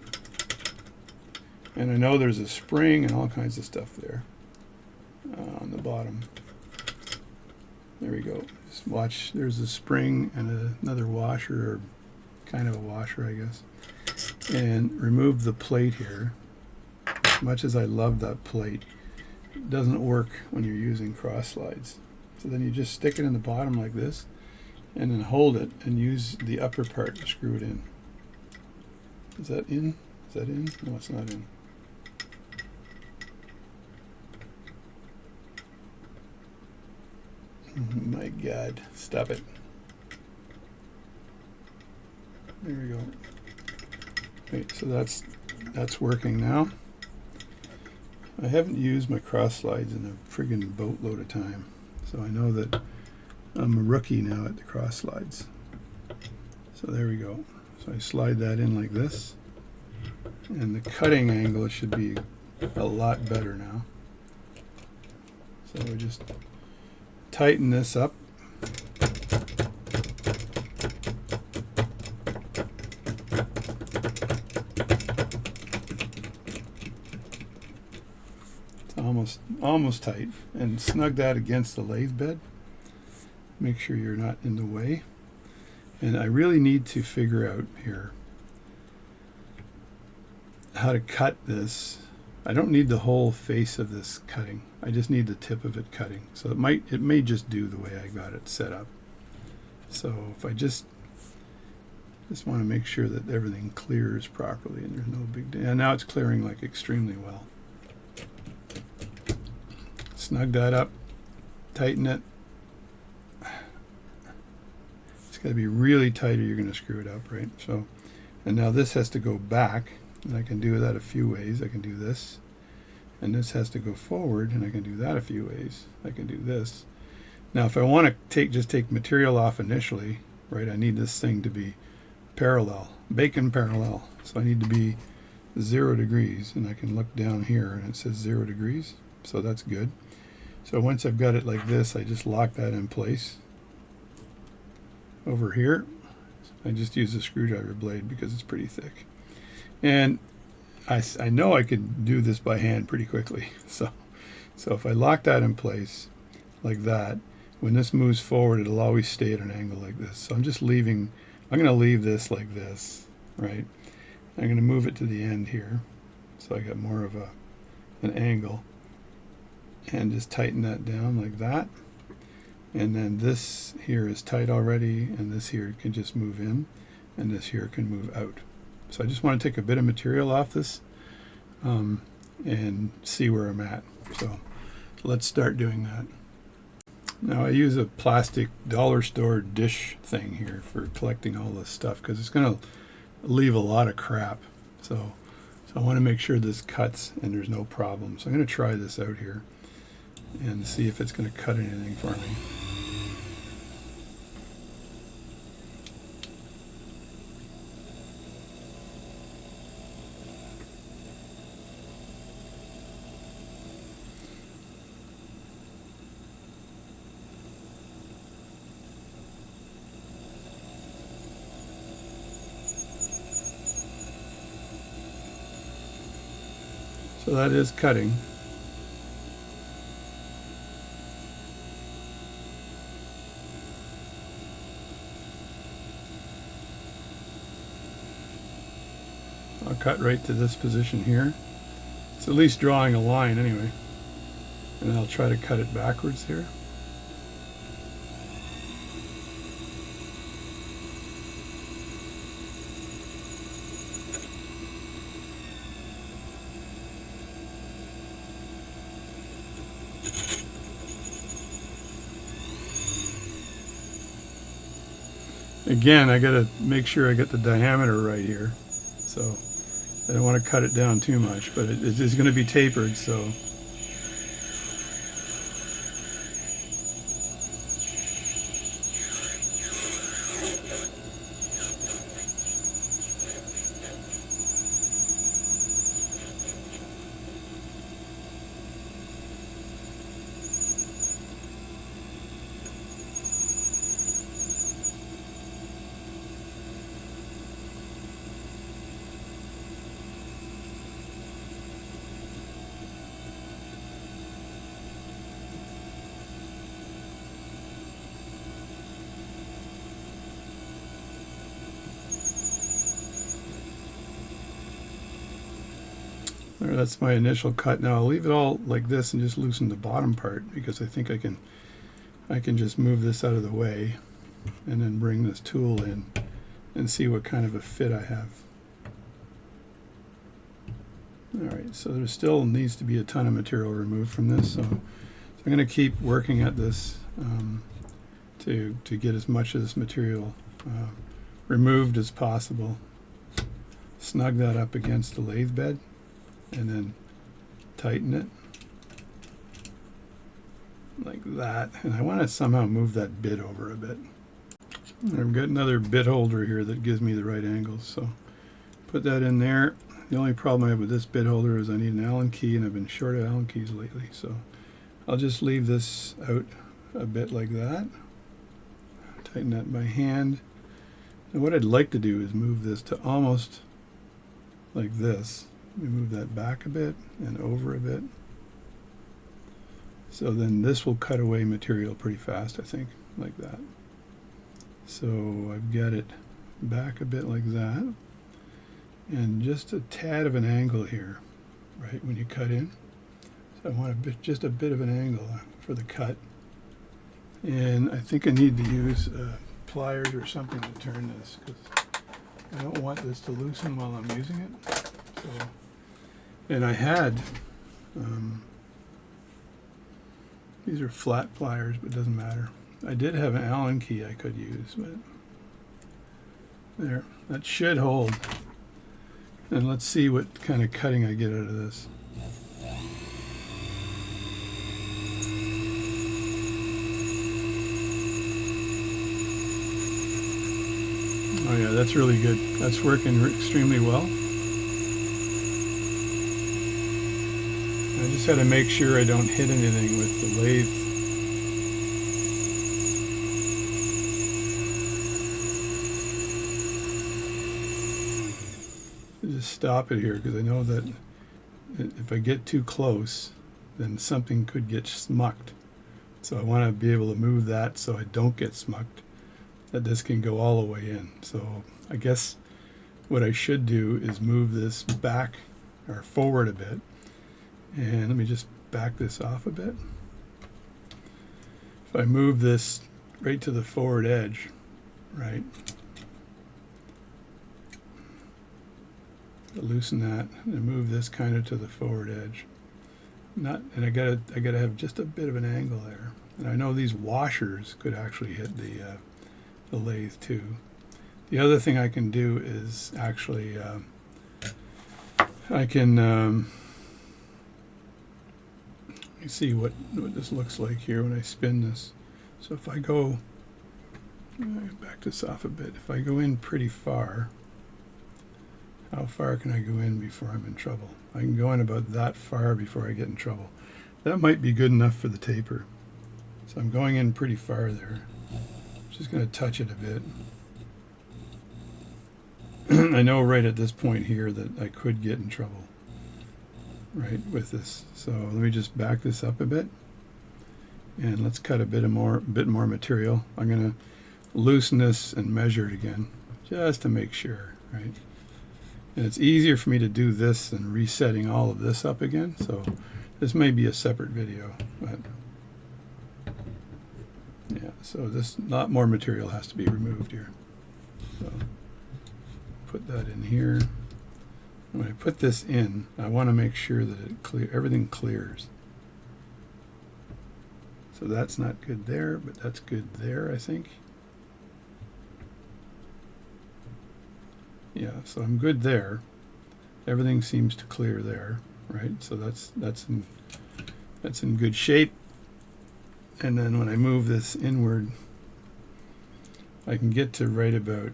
And I know there's a spring and all kinds of stuff there on the bottom. There we go. Just watch, there's a spring and another washer, or kind of a washer, I guess. And remove the plate here. As much as I love that plate, it doesn't work when you're using cross slides. So then you just stick it in the bottom like this, and then hold it and use the upper part to screw it in. Is that in? Is that in? No, it's not in. Oh my God, stop it. There we go. Right, so that's working now. I haven't used my cross slides in a friggin' boatload of time, so I know that I'm a rookie now at the cross slides. So there we go. So I slide that in like this, and the cutting angle should be a lot better now. So we just tighten this up. It's almost tight, and snug that against the lathe bed. make sure you're not in the way. And I really need to figure out here how to cut this. I don't need the whole face of this cutting. I just need the tip of it cutting. So it may just do the way I got it set up. So if I just want to make sure that everything clears properly and there's no big and now it's clearing like extremely well. Snug that up, tighten it. It's got to be really tight or you're going to screw it up, right? So, and now this has to go back, and I can do that a few ways. I can do this, and this has to go forward, and I can do that a few ways. I can do this. Now, if I want to just take material off initially, right, I need this thing to be parallel, bacon parallel. So I need to be 0 degrees, and I can look down here, and it says 0 degrees, so that's good. So once I've got it like this, I just lock that in place. Over here, I just use a screwdriver blade because it's pretty thick. And I know I could do this by hand pretty quickly. So if I lock that in place like that, when this moves forward, it'll always stay at an angle like this. So I'm going to leave this like this, right? I'm going to move it to the end here. So I got more of an angle. And just tighten that down like that. And then this here is tight already, and this here can just move in, and this here can move out. So I just want to take a bit of material off this and see where I'm at. So let's start doing that. Now I use a plastic dollar store dish thing here for collecting all this stuff because it's going to leave a lot of crap. So I want to make sure this cuts and there's no problem. So I'm going to try this out here and see if it's going to cut anything for me. So that is cutting. I'll cut right to this position here. It's at least drawing a line anyway. And I'll try to cut it backwards here. Again, I got to make sure I get the diameter right here. So I don't want to cut it down too much, but it is going to be tapered, so. There, that's my initial cut. Now I'll leave it all like this and just loosen the bottom part because I think I can just move this out of the way and then bring this tool in and see what kind of a fit I have. Alright, so there still needs to be a ton of material removed from this, so I'm going to keep working at this to get as much of this material removed as possible. Snug that up against the lathe bed and then tighten it like that. And I want to somehow move that bit over a bit. I've got another bit holder here that gives me the right angles, so put that in there. The only problem I have with this bit holder is I need an Allen key, and I've been short of Allen keys lately, so I'll just leave this out a bit like that. Tighten that by hand. And what I'd like to do is move this to almost like this. Let me move that back a bit and over a bit. So then this will cut away material pretty fast, I think. like that. So I've got it back a bit like that, and just a tad of an angle here, right, when you cut in. So I want just a bit of an angle for the cut. And I think I need to use pliers or something to turn this, because I don't want this to loosen while I'm using it. So, and I had, these are flat pliers, but it doesn't matter. I did have an Allen key I could use, but there, that should hold. And let's see what kind of cutting I get out of this. Oh yeah, that's really good. That's working extremely well. I just had to make sure I don't hit anything with the lathe. Just stop it here, because I know that if I get too close, then something could get smucked. So I want to be able to move that so I don't get smucked, that this can go all the way in. So I guess what I should do is move this back or forward a bit. And let me just back this off a bit. If I move this right to the forward edge, right, loosen that and move this kind of to the forward edge. And I gotta have just a bit of an angle there. And I know these washers could actually hit the lathe too. The other thing I can do is actually I can let me see what this looks like here when I spin this. So if I go, back this off a bit. If I go in pretty far, how far can I go in before I'm in trouble? I can go in about that far before I get in trouble. That might be good enough for the taper. So I'm going in pretty far there. Just going to touch it a bit. I know right at this point here that I could get in trouble, right, with this. So let me just back this up a bit, and let's cut a bit more material. I'm going to loosen this and measure it again, just to make sure, right? And it's easier for me to do this than resetting all of this up again. So this may be a separate video, but yeah, so this, a lot more material has to be removed here. So put that in here. When I put this in, I want to make sure that everything clears. So that's not good there, but that's good there, I think. Yeah, so I'm good there. Everything seems to clear there, right? So that's in good shape. And then when I move this inward, I can get to right about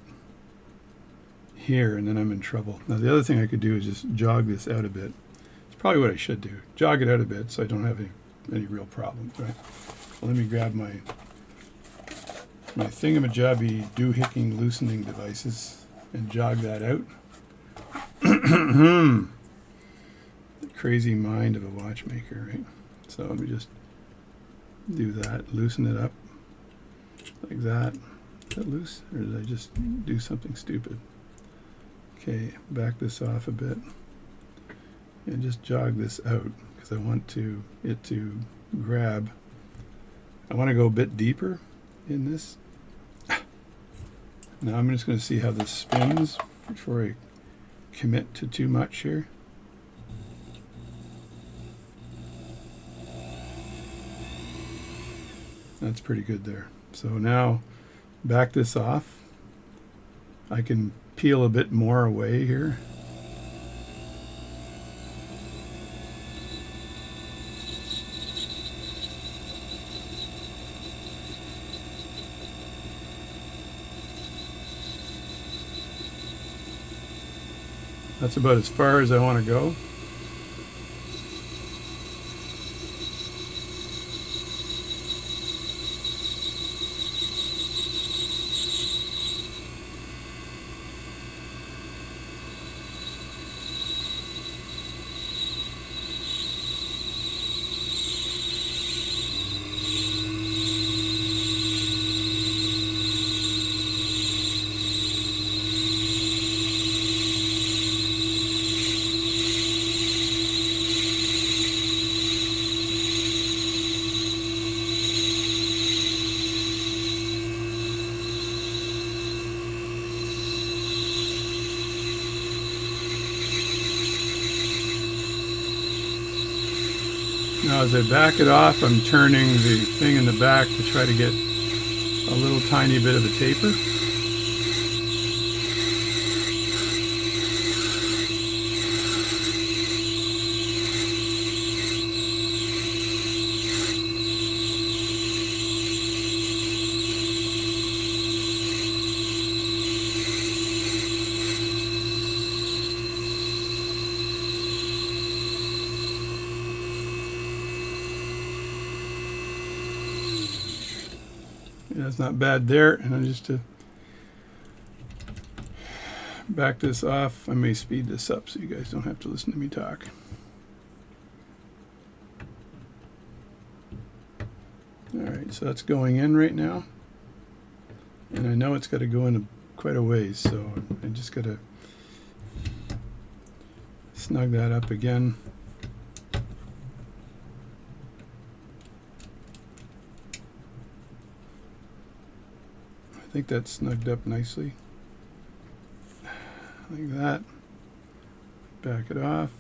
here, and then I'm in trouble. Now the other thing I could do is just jog this out a bit. It's probably what I should do. Jog it out a bit so I don't have any real problems, right? So let me grab my thingamajobby doohicking loosening devices and jog that out. The crazy mind of a watchmaker, right? So let me just do that, loosen it up like that. Is that loose, or did I just do something stupid? Okay, back this off a bit and just jog this out, because I want it to grab. I want to go a bit deeper in this. Now I'm just going to see how this spins before I commit to too much here. That's pretty good there. So now back this off. I can peel a bit more away here. That's about as far as I want to go. Now as I back it off, I'm turning the thing in the back to try to get a little tiny bit of a taper. Yeah, that's not bad there. And then just to back this off, I may speed this up so you guys don't have to listen to me talk. Alright, so that's going in right now. And I know it's got to go in quite a ways, so I just got to snug that up again. I think that's snugged up nicely. Like that. Back it off.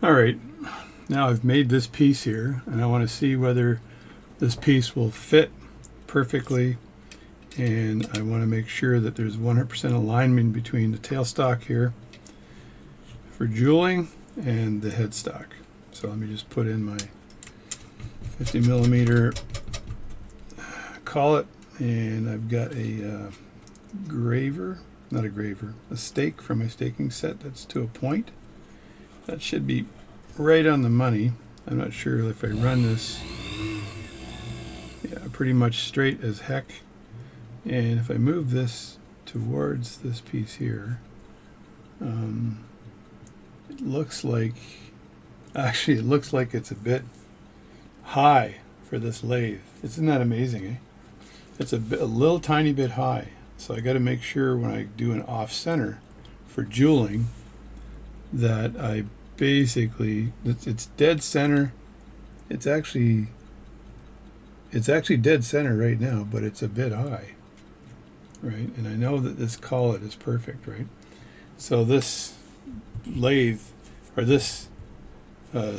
All right, now I've made this piece here, and I want to see whether this piece will fit perfectly, and I want to make sure that there's 100% alignment between the tailstock here for jeweling and the headstock. So let me just put in my 50 millimeter collet, and I've got a graver, not a graver, a stake from my staking set that's to a point. That should be right on the money. I'm not sure if I run this, yeah, pretty much straight as heck. And if I move this towards this piece here, it looks like, actually it looks like it's a bit high for this lathe. Isn't that amazing, eh? It's a little tiny bit high. So I got to make sure when I do an off center for jeweling that I basically, it's dead center. It's actually dead center right now, but it's a bit high, right? And I know that this collet is perfect, right? So this lathe, or this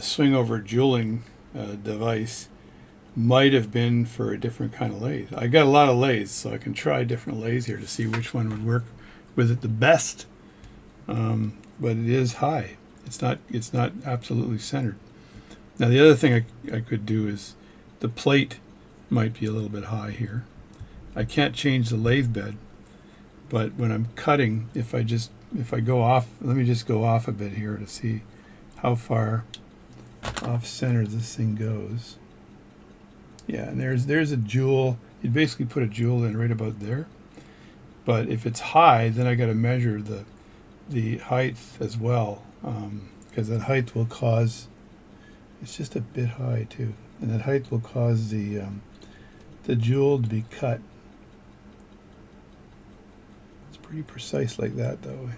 swing over jeweling device, might have been for a different kind of lathe. I got a lot of lathes, so I can try different lathes here to see which one would work with it the best. But it is high. It's not absolutely centered. Now the other thing I could do is the plate might be a little bit high here. I can't change the lathe bed, but when I'm cutting, if I go off, let me just go off a bit here to see how far off center this thing goes. Yeah, and there's a jewel. You'd basically put a jewel in right about there. But if it's high, then I got to measure the height as well, because that height will cause, it's just a bit high too, and that height will cause the jewel to be cut. It's pretty precise like that though.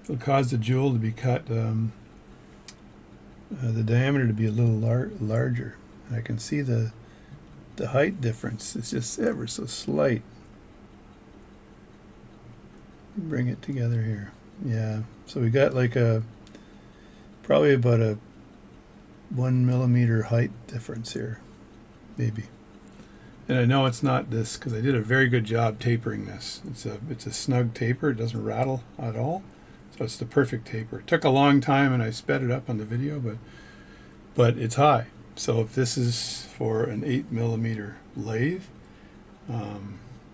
It'll cause the jewel to be cut, the diameter to be a little larger. I can see the height difference. It's just ever so slight. Bring it together here. Yeah, so we got like probably about a 1 millimeter height difference here, maybe. And I know it's not this because I did a very good job tapering this. It's a snug taper. It doesn't rattle at all. So it's the perfect taper. It took a long time and I sped it up on the video, but it's high. So if this is for an 8 millimeter lathe,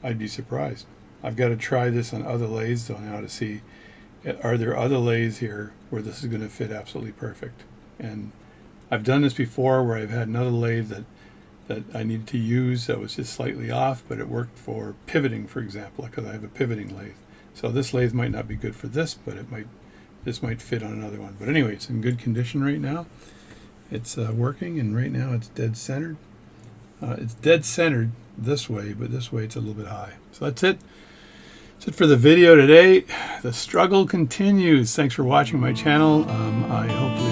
I'd be surprised. I've got to try this on other lathes though now to see, are there other lathes here where this is going to fit absolutely perfect. And I've done this before where I've had another lathe that I needed to use that was just slightly off, but it worked for pivoting, for example, because I have a pivoting lathe. So this lathe might not be good for this, but this might fit on another one. But anyway, it's in good condition right now. It's working, and right now it's dead centered. It's dead centered this way, but this way it's a little bit high. So that's it. That's it for the video today. The struggle continues. Thanks for watching my channel. I hopefully